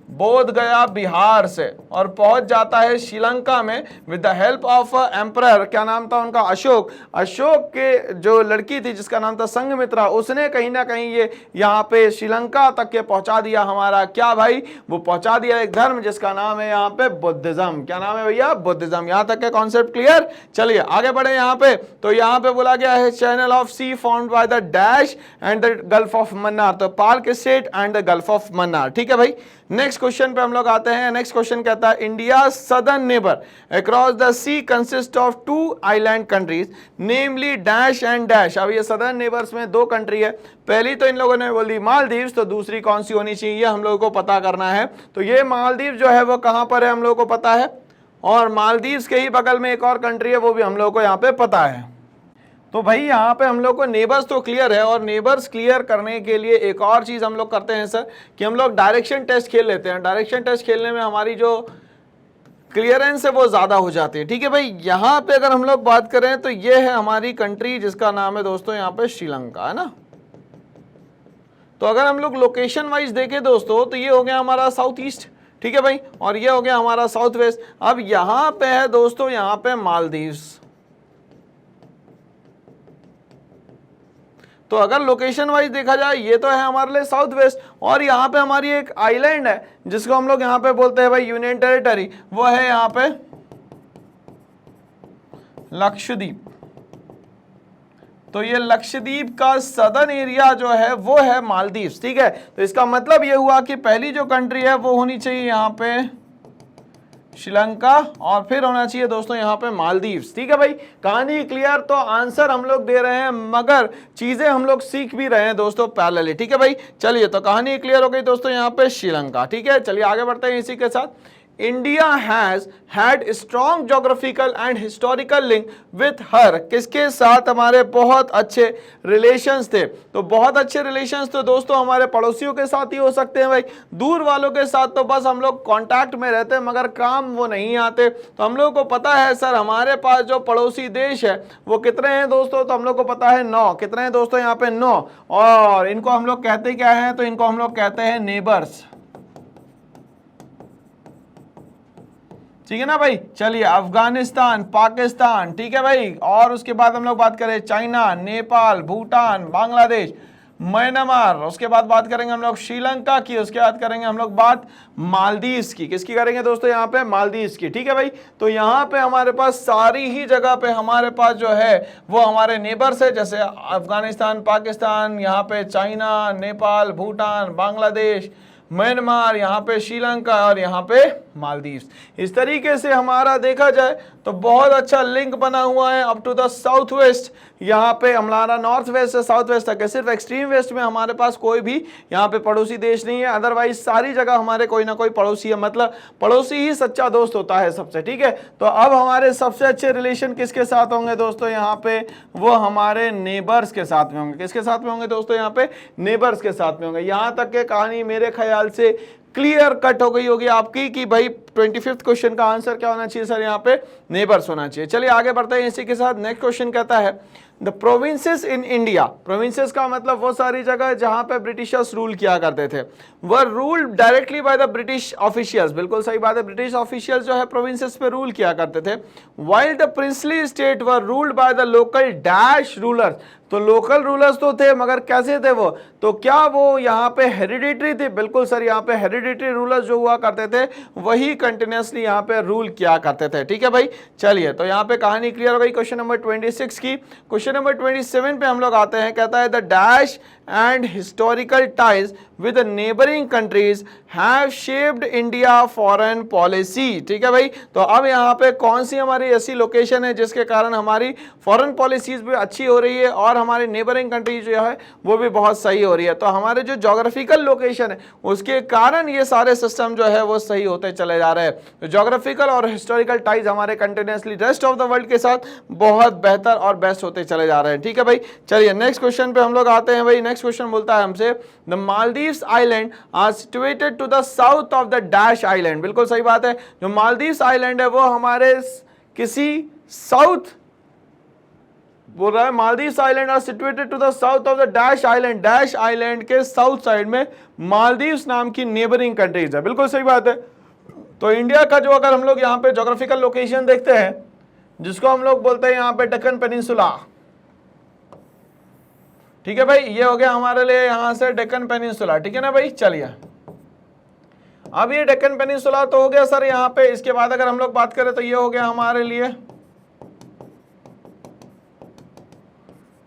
S1: बोध गया बिहार से और पहुंच जाता है श्रीलंका में with the help of emperor, क्या नाम था उनका, अशोक। अशोक के जो लड़की थी जिसका नाम था संघमित्रा, उसने कहीं ना कहीं ये यहाँ पे श्रीलंका तक के पहुंचा दिया हमारा, क्या भाई, वो पहुंचा दिया एक धर्म जिसका नाम है यहाँ पे बुद्धिज्म। क्या नाम है भैया, बुद्धिज्म। यहाँ तक के कॉन्सेप्ट क्लियर। चलिए आगे बढ़े यहाँ पे। तो यहाँ पे बोला गया है channel of sea formed by the dash and the gulf of Mannar, तो Palk strait and the gulf of Mannar, ठीक है भाई। नेक्स्ट क्वेश्चन पे हम लोग आते हैं। नेक्स्ट क्वेश्चन कहता है India southern neighbour across the sea consist of 2 island countries namely dash and dash. अब ये सदर्न नेबर्स में 2 कंट्री है, पहली तो इन लोगों ने बोल दी मालदीव्स, तो दूसरी कौन सी होनी चाहिए हम लोगों को पता करना है। तो ये मालदीव जो है वो कहां पर है हम लोगों को पता है, और मालदीव्स के ही बगल में एक और कंट्री है, वो भी हम लोग को यहाँ पे पता है। तो भाई यहाँ पे हम लोग को नेबर्स तो क्लियर है, और नेबर्स क्लियर करने के लिए एक और चीज हम लोग करते हैं सर, कि हम लोग डायरेक्शन टेस्ट खेल लेते हैं। डायरेक्शन टेस्ट खेलने में हमारी जो क्लियरेंस है वो ज्यादा हो जाती है। ठीक है भाई, यहाँ पे अगर हम लोग बात करें तो ये है हमारी कंट्री जिसका नाम है दोस्तों यहाँ पे श्रीलंका, है ना। तो अगर हम लोग लोकेशन वाइज देखें दोस्तों, तो ये हो गया हमारा साउथ ईस्ट, ठीक है भाई, और ये हो गया हमारा साउथ वेस्ट। अब यहां पे है दोस्तों यहाँ पे मालदीव्स। तो अगर लोकेशन वाइज देखा जाए, ये तो है हमारे लिए साउथ वेस्ट, और यहाँ पे हमारी एक आइलैंड है जिसको हम लोग यहाँ पे बोलते हैं भाई यूनियन टेरिटरी, वो है यहाँ पे लक्षद्वीप। तो ये लक्षद्वीप का सदर्न एरिया जो है वो है मालदीव्स, ठीक है। तो इसका मतलब ये हुआ कि पहली जो कंट्री है वो होनी चाहिए यहाँ पे श्रीलंका, और फिर होना चाहिए दोस्तों यहाँ पे मालदीव्स, ठीक है भाई। कहानी क्लियर, तो आंसर हम लोग दे रहे हैं मगर चीजें हम लोग सीख भी रहे हैं दोस्तों पैरेलली, ठीक है भाई। चलिए, तो कहानी क्लियर हो गई दोस्तों यहाँ पे श्रीलंका, ठीक है। चलिए आगे बढ़ते हैं इसी के साथ। India has had strong geographical and historical link with her, किसके साथ हमारे बहुत अच्छे रिलेशंस थे। तो बहुत अच्छे रिलेशंस तो दोस्तों हमारे पड़ोसियों के साथ ही हो सकते हैं भाई, दूर वालों के साथ तो बस हम लोग कांटेक्ट में रहते हैं मगर काम वो नहीं आते। तो हम लोग को पता है सर हमारे पास जो पड़ोसी देश है वो कितने हैं दोस्तों, तो हम लोग को पता है 9। कितने हैं दोस्तों यहाँ पे 9, और इनको हम लोग कहते क्या है, तो इनको हम लोग कहते हैं नेबर्स, ठीक है ना भाई। चलिए, अफगानिस्तान, पाकिस्तान, ठीक है भाई, और उसके बाद हम लोग बात करें चाइना, नेपाल, भूटान, बांग्लादेश, म्यांमार, उसके बाद बात करेंगे हम लोग श्रीलंका की, उसके बाद करेंगे हम लोग बात मालदीव्स की। किसकी करेंगे दोस्तों यहाँ पे, मालदीव्स की, ठीक है भाई। तो यहाँ पे हमारे पास सारी ही जगह पे हमारे पास जो है वो हमारे नेबर्स है, जैसे अफगानिस्तान, पाकिस्तान, यहाँ पे चाइना, नेपाल, भूटान, बांग्लादेश, म्यांमार, यहाँ पे श्रीलंका, और यहाँ पे मालदीव्स। इस तरीके से हमारा देखा जाए तो बहुत अच्छा लिंक बना हुआ है up to the south west. यहाँ पे हमारा नॉर्थ वेस्ट से साउथ वेस्ट तक है, सिर्फ एक्सट्रीम वेस्ट में हमारे पास कोई भी यहाँ पे पड़ोसी देश नहीं है, अदरवाइज सारी जगह हमारे कोई ना कोई पड़ोसी है, मतलब पड़ोसी ही सच्चा दोस्त होता है सबसे, ठीक है। तो अब हमारे सबसे अच्छे रिलेशन किसके साथ होंगे दोस्तों यहाँ पे, वो हमारे नेबर्स के साथ में होंगे। किसके साथ में होंगे दोस्तों यहाँ पे, नेबर्स के साथ में होंगे। यहाँ तक के कहानी मेरे ख्याल से क्लियर कट हो गई होगी आपकी कि भाई 25th क्वेश्चन का आंसर क्या होना चाहिए सर, यहाँ पे नेबर्स होना चाहिए। चलिए आगे बढ़ते हैं इसी के साथ। नेक्स्ट क्वेश्चन कहता है the provinces in India. Provinces का मतलब वो सारी जगह जहां पे ब्रिटिशर्स रूल किया करते थे, were ruled directly by the British officials. बिल्कुल सही बात है, ब्रिटिश ऑफिशियल्स जो है प्रोविंसेस पे रूल किया करते थे। While the princely state were ruled by the local dash rulers. तो लोकल रूलर्स तो थे मगर कैसे थे वो, तो क्या वो यहाँ पे हेरिडिटरी थे? बिल्कुल सर, यहाँ पे हेरिडिटरी रूलर्स जो हुआ करते थे वही कंटिन्यूसली यहाँ पे रूल किया करते थे, ठीक है भाई। चलिए, तो यहाँ पे कहानी क्लियर हो गई क्वेश्चन नंबर 26 की। क्वेश्चन नंबर 27 पे हम लोग आते हैं, कहता है the dash and historical ties with the neighboring countries have shaped India foreign policy। ठीक है भाई, तो अब यहाँ पे कौन सी हमारी ऐसी लोकेशन है जिसके कारण हमारी फॉरेन पॉलिसीज भी अच्छी हो रही है और हमारी नेबरिंग कंट्री जो है वो भी बहुत सही हो रही है। तो हमारे जो जोग्राफिकल लोकेशन है उसके कारण ये सारे सिस्टम जो है वो सही होते चले जा रहे हैं। तो जोग्राफिकल और हिस्टोरिकल टाइज हमारे continuously rest of the world के साथ बहुत बेहतर और बेस्ट होते चले जा रहे हैं, ठीक है भाई। चलिए नेक्स्ट क्वेश्चन पे हम लोग आते हैं भाई। नेक्स्ट क्वेश्चन बोलता है हमसे the Maldives island are situated to the south of the dash island. बिल्कुल सही बात है, जो मालदीव्स आइलैंड है वो हमारे किसी साउथ बोल रहा है, Maldives island are situated to the south of the dash island. Dash island के साउथ साइड में मालदीव्स नाम की नेबरिंग कंट्रीज है। बिल्कुल सही बात है। तो इंडिया का जो अगर हम लोग यहाँ पे जोग्राफिकल लोकेशन देखते हैं जिसको हम लोग बोलते हैं यहाँ पे डेक्कन पेनिनसुला, ठीक है भाई, ये हो गया हमारे लिए यहां से डेक्कन पेनिनसुला, ठीक है ना भाई। चलिए, अब ये डेक्कन पेनिनसुला तो हो गया सर यहाँ पे। इसके बाद अगर हम लोग बात करें तो ये हो गया हमारे लिए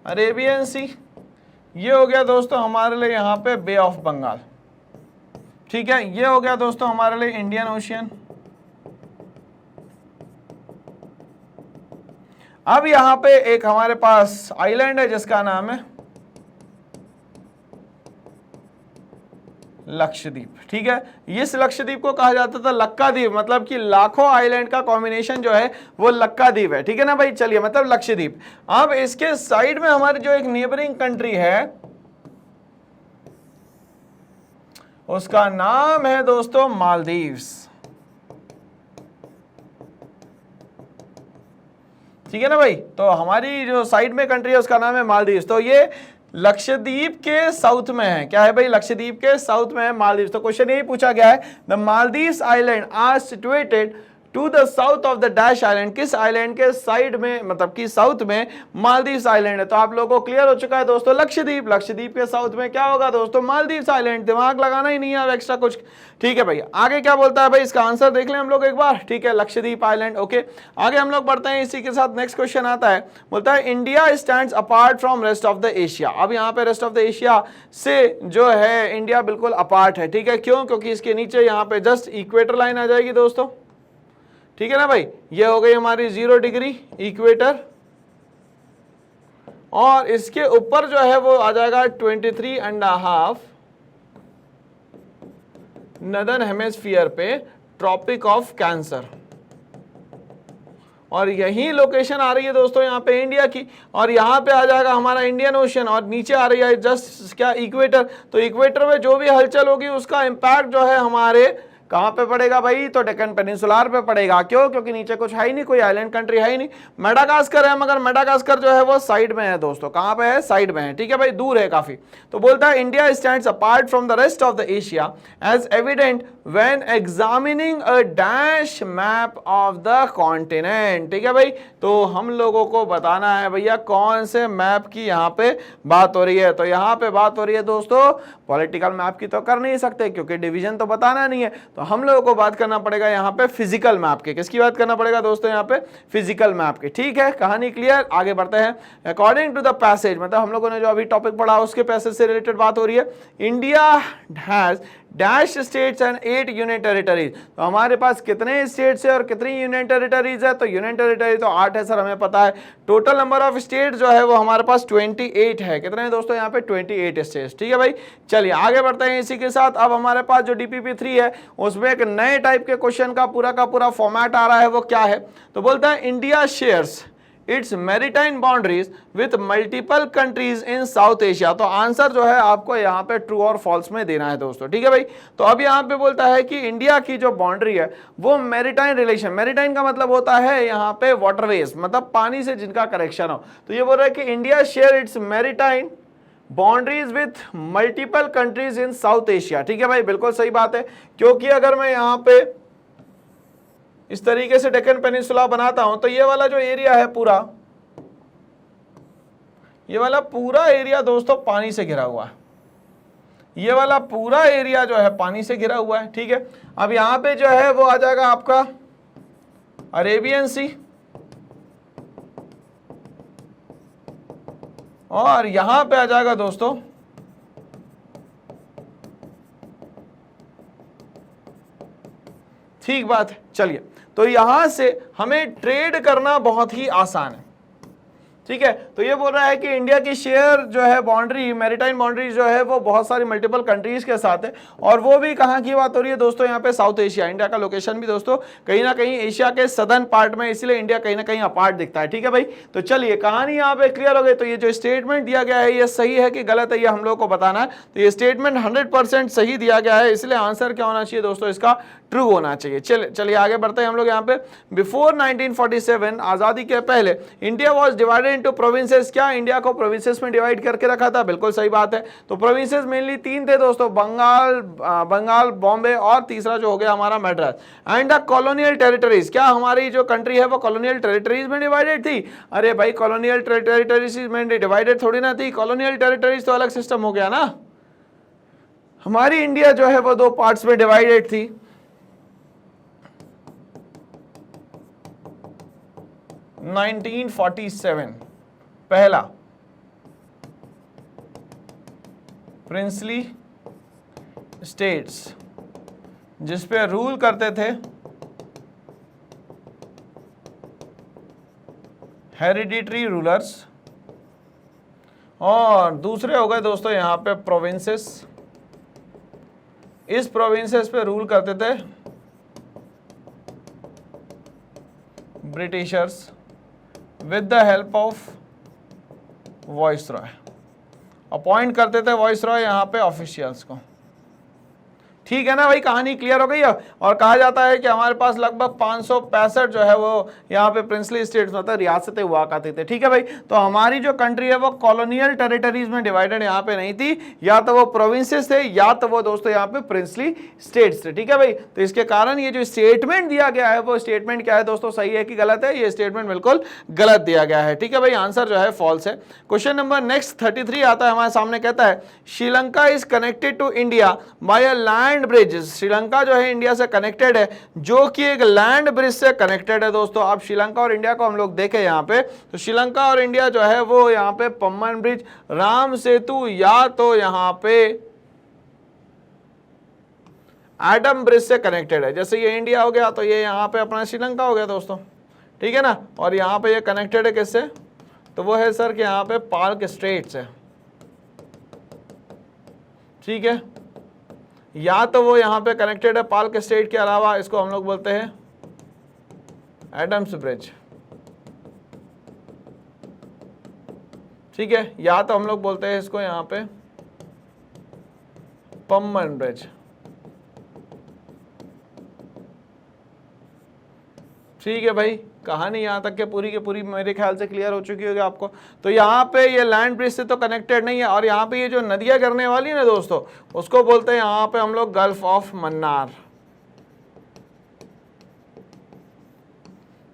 S1: अरेबियन सी, ये हो गया दोस्तों हमारे लिए यहाँ पे बे ऑफ बंगाल, ठीक है। ये हो गया दोस्तों हमारे लिए इंडियन ओशियन। अब यहाँ पे एक हमारे पास आइलैंड है जिसका नाम है लक्षद्वीप। ठीक है, इस लक्षद्वीप को कहा जाता था लक्का द्वीप, मतलब कि लाखों आइलैंड का कॉम्बिनेशन जो है वो लक्का द्वीप है। ठीक है ना भाई, चलिए मतलब लक्षद्वीप। अब इसके साइड में हमारी जो एक नेबरिंग कंट्री है उसका नाम है दोस्तों मालदीव्स। ठीक है ना भाई, तो हमारी जो साइड में कंट्री है उसका नाम है मालदीव्स। तो ये लक्षद्वीप के साउथ में है। क्या है भाई, लक्षद्वीप के साउथ में है मालदीव्स। तो क्वेश्चन यही पूछा गया है, the Maldives island are situated to the south of the dash island, किस आइलैंड के साइड में, मतलब कि साउथ में मालदीव्स आइलैंड है। तो आप लोगों को क्लियर हो चुका है दोस्तों, लक्षद्वीप, लक्षद्वीप के साउथ में क्या होगा दोस्तों, मालदीव्स आइलैंड। दिमाग लगाना ही नहीं है अब एक्स्ट्रा कुछ। ठीक है भाई, आगे क्या बोलता है भाई, इसका आंसर देख लें हम लोग एक बार। ठीक है, लक्षद्वीप आइलैंड। ओके, आगे हम लोग बढ़ते हैं, इसी के साथ नेक्स्ट क्वेश्चन आता है, बोलता है India stands apart from rest of the Asia. अब यहाँ पे रेस्ट ऑफ द एशिया से जो है इंडिया बिल्कुल अपार्ट है। ठीक है, क्यों, क्योंकि इसके नीचे यहाँ पे जस्ट इक्वेटर लाइन आ जाएगी दोस्तों। ठीक है ना भाई, ये हो गई हमारी 0 डिग्री इक्वेटर, और इसके ऊपर जो है वो आ जाएगा 23.5 नदर्न हेमिस्फीयर पे ट्रॉपिक ऑफ कैंसर, और यही लोकेशन आ रही है दोस्तों यहाँ पे इंडिया की, और यहाँ पे आ जाएगा हमारा इंडियन ओशन, और नीचे आ रही है जस्ट क्या, इक्वेटर। तो इक्वेटर में जो भी हलचल होगी उसका इंपैक्ट जो है हमारे कहां पे पड़ेगा भाई, तो डेक्कन पेनिनसुलार पे पड़ेगा। क्यों, क्योंकि नीचे कुछ है ही नहीं, कोई आइलैंड कंट्री है ही नहीं। मेडागास्कर है, मगर मेडागास्कर जो है वो साइड में है दोस्तों। कहां पे है, साइड में है। ठीक है भाई, दूर है काफी। तो बोलता है India stands apart from the rest of the Asia as evident when examining a dash map of the continent. ठीक है भाई, तो हम लोगों को बताना है भैया कौन से मैप की यहाँ पे बात हो रही है। तो यहाँ पे बात हो रही है दोस्तों पॉलिटिकल मैप की, तो कर नहीं सकते क्योंकि डिवीजन तो बताना नहीं है। तो हम लोगों को बात करना पड़ेगा यहाँ पे फिजिकल मैप के। किसकी बात करना पड़ेगा दोस्तों, यहाँ पे फिजिकल मैप के। ठीक है, कहानी क्लियर, आगे बढ़ते हैं। अकॉर्डिंग टू द पैसेज, मतलब हम लोगों ने जो अभी टॉपिक पढ़ा उसके पैसेज से रिलेटेड बात हो रही है। India has dash states and 8 union territories. तो हमारे पास कितने स्टेट्स है और कितनी यूनियन टेरिटरीज है, तो यूनियन टेरिटरी तो 8 है सर, हमें पता है। टोटल नंबर ऑफ स्टेट जो है वो हमारे पास 28 है। कितने हैं दोस्तों यहाँ पे, 28 स्टेट्स। ठीक है भाई, चलिए आगे बढ़ते हैं इसी के साथ। अब हमारे पास जो DPP3 है उसमें एक नए टाइप के क्वेश्चन का पूरा फॉर्मेट आ रहा है, वो क्या है, तो बोलता है India shares it's maritime boundaries with multiple countries in south Asia. तो आंसर जो है आपको यहाँ पे ट्रू और फॉल्स में देना है दोस्तों। ठीक है भाई, तो अब यहाँ पे बोलता है कि इंडिया की जो बाउंड्री है वो मैरीटाइम रिलेशन, मैरीटाइम का मतलब होता है यहाँ पे वाटरवेज, मतलब पानी से जिनका कनेक्शन हो। तो ये बोल रहा है कि India share its maritime boundaries with multiple countries in south Asia. ठीक है भाई, बिल्कुल सही बात है, क्योंकि अगर मैं यहाँ पे इस तरीके से डेक्कन पेनिनसुला बनाता हूं तो ये वाला जो एरिया है पूरा, ये वाला पूरा एरिया दोस्तों पानी से घिरा हुआ है। ये वाला पूरा एरिया जो है पानी से घिरा हुआ है। ठीक है, अब यहां पे जो है वो आ जाएगा आपका अरेबियन सी, और यहां पे आ जाएगा दोस्तों ठीक बात है। चलिए, तो यहां से हमें ट्रेड करना बहुत ही आसान है। ठीक है, तो ये बोल रहा है कि इंडिया की शेयर जो है बाउंड्री, मैरीटाइम बाउंड्री जो है वो बहुत सारी मल्टीपल कंट्रीज के साथ है, और वो भी कहाँ की बात हो रही है दोस्तों, यहाँ पे साउथ एशिया। इंडिया का लोकेशन भी दोस्तों कहीं ना कहीं एशिया के सदर्न पार्ट में, इसलिए इंडिया कहीं ना कहीं अपार्ट दिखता है। ठीक है भाई, तो चलिए कहानी यहाँ पे क्लियर हो गई। तो ये जो स्टेटमेंट दिया गया है ये सही है कि गलत है, ये हम लोग को बताना है। तो ये स्टेटमेंट 100% सही दिया गया है, इसलिए आंसर क्या होना चाहिए दोस्तों, इसका ट्रू होना चाहिए। चलिए आगे बढ़ते हैं हम लोग यहाँ पे। बिफोर 1947, आजादी के पहले, India was divided into provinces. क्या इंडिया को प्रोविंसेस में डिवाइड करके रखा था, बिल्कुल सही बात है। तो प्रोविंसेस मेनली 3 थे दोस्तों, बंगाल, बॉम्बे, और तीसरा जो हो गया हमारा Madras. And the colonial territories, क्या हमारी जो कंट्री है वो कॉलोनियल टेरिटरीज में डिवाइडेड थी? अरे भाई, कॉलोनियल टेरिटरीज में डिवाइडेड थोड़ी ना थी, कॉलोनियल टेरिटरीज तो अलग सिस्टम हो गया ना। हमारी इंडिया जो है वो 2 पार्ट्स में डिवाइडेड थी। 1947 पहला प्रिंसली स्टेट्स, जिस पे रूल करते थे हेरिडिटरी रूलर्स, और दूसरे हो गए दोस्तों यहाँ पे प्रोविंसेस, इस प्रोविंसेस पे रूल करते थे Britishers with the help of viceroy. Appoint करते थे वॉइसरॉय यहाँ पे ऑफिशियल्स को। ठीक है ना भाई, कहानी क्लियर हो गई है। और कहा जाता है कि हमारे पास लगभग 565 जो है वो यहाँ पे प्रिंसली स्टेट्स मतलब रियासतें हुआ करती थी। ठीक है भाई, तो हमारी जो कंट्री है वो कॉलोनियल टेरिटरीज में डिवाइडेड यहाँ पे नहीं थी, या तो वो प्रोविंसेस थे या तो वो दोस्तों यहाँ पे प्रिंसली स्टेट्स थे। ठीक है भाई, तो इसके कारण ये जो स्टेटमेंट दिया गया है वो स्टेटमेंट क्या है दोस्तों, सही है कि गलत है? ये स्टेटमेंट बिल्कुल गलत दिया गया है। ठीक है भाई, आंसर जो है फॉल्स है। क्वेश्चन नंबर नेक्स्ट 33 आता है हमारे सामने, कहता है Sri Lanka is connected to India by a land bridge. Sri Lanka जो है इंडिया से कनेक्टेड है, जो कि एक लैंड ब्रिज से कनेक्टेड है। दोस्तों आप श्रीलंका और इंडिया को हम लोग देखें यहाँ पे, तो श्रीलंका और इंडिया जो है वो यहाँ पे पम्बन ब्रिज, राम सेतु या तो यहाँ पे एडम ब्रिज से कनेक्टेड है। जैसे ये इंडिया हो गया तो ये यहाँ पे अपना श्रीलंका हो गया दोस्तों, ठीक है ना। और यहाँ पे ये कनेक्टेड है किससे, तो वो है सर कि यहाँ पे पार्क स्ट्रेट से। ठीक है, या तो वो यहाँ पे कनेक्टेड है पार्क स्ट्रेट के अलावा इसको हम लोग बोलते हैं एडम्स ब्रिज। ठीक है, या तो हम लोग बोलते हैं इसको यहाँ पे पम्बन ब्रिज। ठीक है भाई, कहानी यहाँ तक के पूरी की पूरी मेरे ख्याल से क्लियर हो चुकी होगी आपको। तो यहाँ पे ये लैंड ब्रिज से तो कनेक्टेड नहीं है, और यहाँ पे ये जो नदियाँ गिरने वाली है ना दोस्तों, उसको बोलते हैं यहाँ पे हम लोग गल्फ ऑफ मन्नार।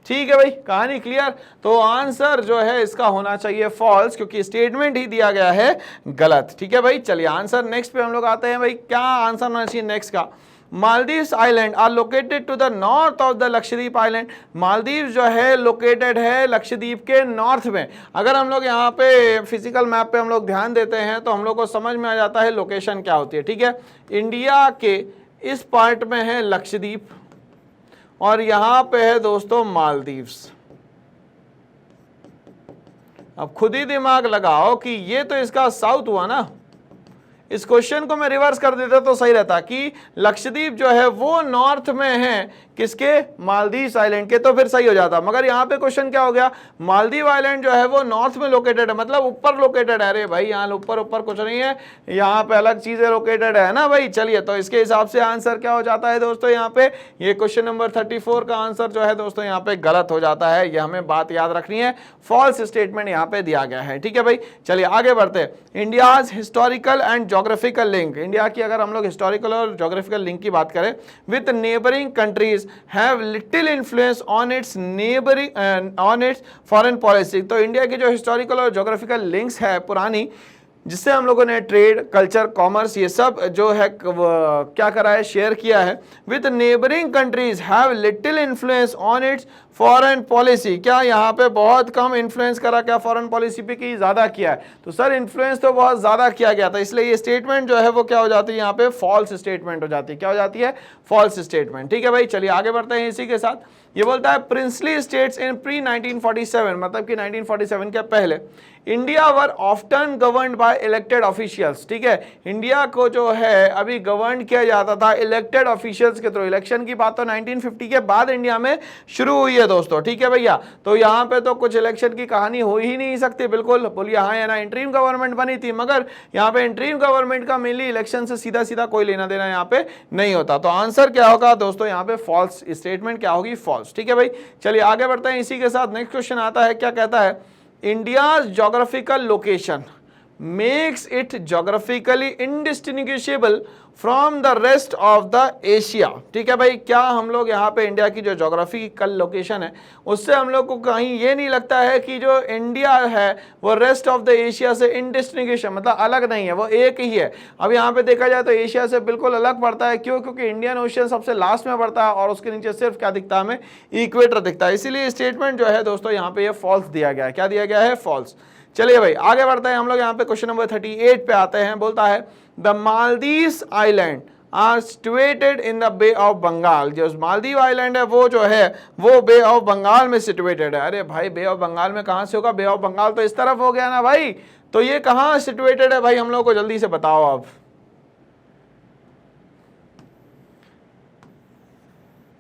S1: ठीक है भाई, कहानी क्लियर। तो आंसर जो है इसका होना चाहिए फॉल्स, क्योंकि स्टेटमेंट ही दिया गया है गलत। ठीक है भाई, चलिए आंसर नेक्स्ट पे हम लोग आते हैं। भाई क्या आंसर होना चाहिए नेक्स्ट का, Maldives island are located to the north of the Lakshadweep island. Maldive जो है लोकेटेड है लक्षद्वीप के नॉर्थ में। अगर हम लोग यहाँ पे फिजिकल मैप पे हम लोग ध्यान देते हैं तो हम लोग को समझ में आ जाता है लोकेशन क्या होती है। ठीक है, इंडिया के इस पार्ट में है लक्षद्वीप और यहाँ पे है दोस्तों मालदीव्स। अब खुद ही दिमाग लगाओ कि ये तो इसका साउथ हुआ ना। इस क्वेश्चन को मैं रिवर्स कर देता तो सही रहता कि लक्षद्वीप जो है वो नॉर्थ में है किसके, मालदीव आइलैंड के, तो फिर सही हो जाता। मगर यहाँ पे क्वेश्चन क्या हो गया, मालदीव आइलैंड जो है वो नॉर्थ में लोकेटेड है, मतलब ऊपर लोकेटेड है। अरे भाई यहाँ ऊपर ऊपर कुछ नहीं है, यहाँ पे अलग चीजें लोकेटेड है ना भाई। चलिए, तो इसके हिसाब से आंसर क्या हो जाता है दोस्तों, यहाँ पे ये क्वेश्चन नंबर 34 का आंसर जो है दोस्तों यहाँ पे गलत हो जाता है। ये हमें बात याद रखनी है, फॉल्स स्टेटमेंट यहाँ पे दिया गया है। ठीक है भाई, चलिए आगे बढ़ते हैं। India's historical and geographical link, India की अगर हम लोग हिस्टोरिकल और ज्योग्राफिकल लिंक की बात करें with neighbouring countries have little influence on its neighboring on its foreign policy। तो इंडिया की जो हिस्टोरिकल और ज्योग्राफिकल लिंक्स है पुरानी, जिससे हम लोगों ने ट्रेड, कल्चर, कॉमर्स ये सब जो है क्या करा है, शेयर किया है। With neighbouring countries have little influence on it's foreign policy, क्या यहाँ पे बहुत कम इन्फ्लुएंस करा, क्या फॉरेन पॉलिसी पे की ज्यादा किया है? तो सर इन्फ्लुएंस तो बहुत ज्यादा किया गया था, इसलिए ये स्टेटमेंट जो है वो क्या हो जाती है, यहाँ पे फॉल्स स्टेटमेंट हो जाती है। क्या हो जाती है, फॉल्स स्टेटमेंट। ठीक है भाई, चलिए आगे बढ़ते हैं इसी के साथ। ये बोलता है प्रिंसली स्टेट्स इन प्री 1947, मतलब कि 1947 के पहले इंडिया वर often governed bye elected officials. ठीक है, इंडिया को जो है अभी गवर्न किया जाता था इलेक्टेड ऑफिशियल्स के थ्रू। इलेक्शन की बात तो 1950 के बाद इंडिया में शुरू हुई है दोस्तों। ठीक है भैया, तो यहाँ पे तो कुछ इलेक्शन की कहानी हो ही नहीं सकती, बिल्कुल बोलिए हाँ या ना। इंटरिम गवर्नमेंट बनी थी, मगर यहाँ पे इंटरिम गवर्नमेंट का मेनली इलेक्शन से सीधा सीधा कोई लेना देना यहाँ पे नहीं होता। तो आंसर क्या होगा दोस्तों, यहाँ पे फॉल्स स्टेटमेंट क्या होगी, फॉल्स। ठीक है भाई, चलिए आगे बढ़ते हैं इसी के साथ। नेक्स्ट क्वेश्चन आता है, क्या कहता है, India's geographical location makes it geographically indistinguishable from the rest of the Asia. ठीक है भाई, क्या हम लोग यहाँ पे इंडिया की जो ज्योग्राफिकल लोकेशन है उससे हम लोग को कहीं ये नहीं लगता है कि जो इंडिया है वो रेस्ट ऑफ द एशिया से इंडिस्टिंग्विशन, मतलब अलग नहीं है, वो एक ही है। अब यहाँ पे देखा जाए तो एशिया से बिल्कुल अलग पड़ता है। क्यों? क्योंकि इंडियन ओशियन सबसे लास्ट में पड़ता है और उसके नीचे सिर्फ क्या दिखता है हमें, इक्वेटर दिखता है। इसीलिए स्टेटमेंट जो है दोस्तों यहाँ पे ये फॉल्स दिया गया है। क्या दिया गया है, फॉल्स। चलिए भाई आगे बढ़ते हैं हम लोग, यहाँ पे क्वेश्चन नंबर 38 पे आते हैं। बोलता है the Maldives island are situated in the bay of Bengal. जो मालदीव आइलैंड है वो जो है वो बे ऑफ बंगाल में सिचुएटेड है। अरे भाई बे ऑफ बंगाल में कहाँ से होगा, बे ऑफ बंगाल तो इस तरफ हो गया ना भाई, तो ये कहाँ सिचुएटेड है भाई, हम लोग को जल्दी से बताओ आप।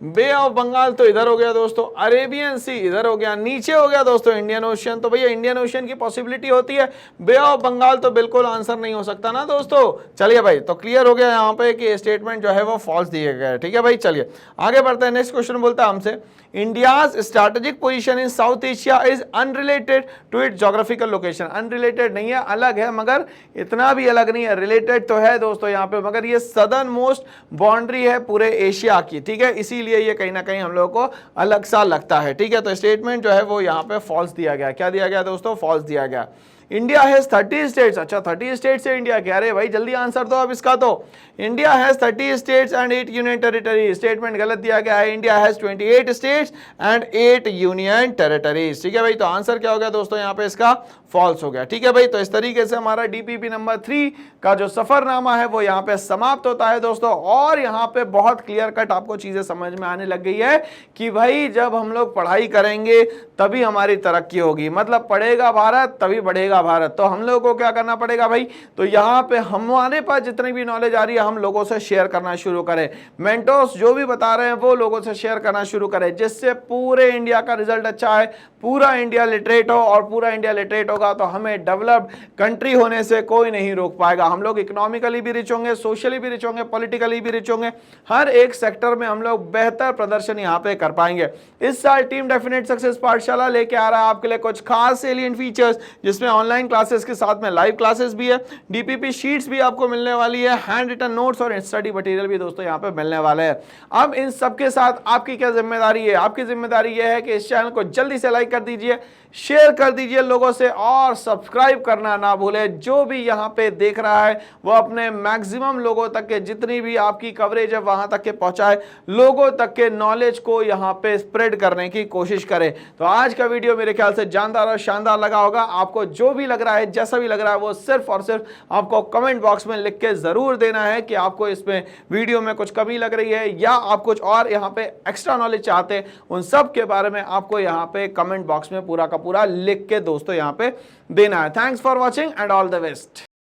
S1: बे ऑफ बंगाल तो इधर हो गया दोस्तों, अरेबियन सी इधर हो गया, नीचे हो गया दोस्तों इंडियन ओशियन। तो भैया इंडियन ओशियन की पॉसिबिलिटी होती है, बे ऑफ बंगाल तो बिल्कुल आंसर नहीं हो सकता ना दोस्तों। चलिए भाई, तो क्लियर हो गया यहाँ पे कि स्टेटमेंट जो है वो फॉल्स दिया गया है। ठीक है भाई, चलिए आगे बढ़ते हैं। नेक्स्ट क्वेश्चन बोलता है हमसे, India's strategic position in south Asia is unrelated to it geographical location. Unrelated नहीं है, अलग है, मगर इतना भी अलग नहीं है, रिलेटेड तो है दोस्तों यहाँ पे, मगर ये सदर्न मोस्ट बाउंड्री है पूरे एशिया की। ठीक है, इसीलिए ये कहीं ना कहीं हम लोग को अलग सा लगता है। ठीक है, तो स्टेटमेंट जो है वो यहाँ पे फॉल्स दिया गया। क्या दिया गया दोस्तों? फॉल्स दिया गया। India has 30 states. अच्छा, 30 स्टेट्स है इंडिया के। अरे भाई जल्दी आंसर दो अब इसका। तो India has 30 states and 8 union territory. Statement गलत दिया गया है, India has 28 states and 8 union territories. ठीक है भाई, तो आंसर क्या हो गया दोस्तों यहाँ पे? इसका फॉल्स हो गया। ठीक है भाई, तो इस तरीके से हमारा डीपीपी नंबर 3 का जो सफरनामा है वो यहाँ पे समाप्त होता है दोस्तों। और यहाँ पे बहुत क्लियर कट आपको चीजें समझ में आने लग गई है कि भाई जब हम लोग पढ़ाई करेंगे तभी हमारी तरक्की होगी, मतलब पढ़ेगा भारत तभी बढ़ेगा भारत। तो हम लोगों को क्या करना पड़ेगा भाई? तो यहाँ पे हमारे पास जितनी भी नॉलेज आ रही है हम लोगों से शेयर करना शुरू करें। मेंटोर्स जो भी बता रहे हैं वो लोगों से शेयर करना शुरू करें, जिससे पूरे इंडिया का रिजल्ट अच्छा है, पूरा इंडिया लिटरेट हो। और पूरा इंडिया लिटरेट होगा तो हमें डेवलप्ड कंट्री होने से कोई नहीं रोक पाएगा। हम लोग इकोनॉमिकली भी रिच होंगे, सोशली भी रिच होंगे, पॉलिटिकली भी रिच होंगे, हर एक सेक्टर में हम लोग बेहतर प्रदर्शन यहाँ पे कर पाएंगे। इस साल टीम डेफिनेट सक्सेस पाठशाला लेके आ रहा है आपके लिए कुछ खास सेलिएंट फीचर्स, जिसमें ऑनलाइन क्लासेस के साथ में लाइव क्लासेस भी है, डीपीपी शीट्स भी आपको मिलने वाली है, हैंड रिटन नोट्स और स्टडी मटेरियल भी दोस्तों यहाँ पे मिलने वाले हैं। अब इन सबके साथ आपकी क्या जिम्मेदारी है? आपकी जिम्मेदारी यह है कि इस चैनल को जल्दी से लाइक कर दीजिए, शेयर कर दीजिए लोगों से, और सब्सक्राइब करना ना भूले। जो भी यहाँ पे देख रहा है वो अपने मैक्सिमम लोगों तक के, जितनी भी आपकी कवरेज है वहां तक के पहुंचाए, लोगों तक के नॉलेज को यहाँ पे स्प्रेड करने की कोशिश करे। तो आज का वीडियो मेरे ख्याल से जानदार और शानदार लगा होगा। आपको जो भी लग रहा है, जैसा भी लग रहा है, वो सिर्फ और सिर्फ आपको कमेंट बॉक्स में लिख के जरूर देना है कि आपको इसमें वीडियो में कुछ कमी लग रही है या आप कुछ और यहाँ पे एक्स्ट्रा नॉलेज चाहते हैं। उन सब के बारे में आपको यहाँ पे कमेंट बॉक्स में पूरा का पूरा लिख के दोस्तों यहाँ पे देना है। Thanks for watching and all the best.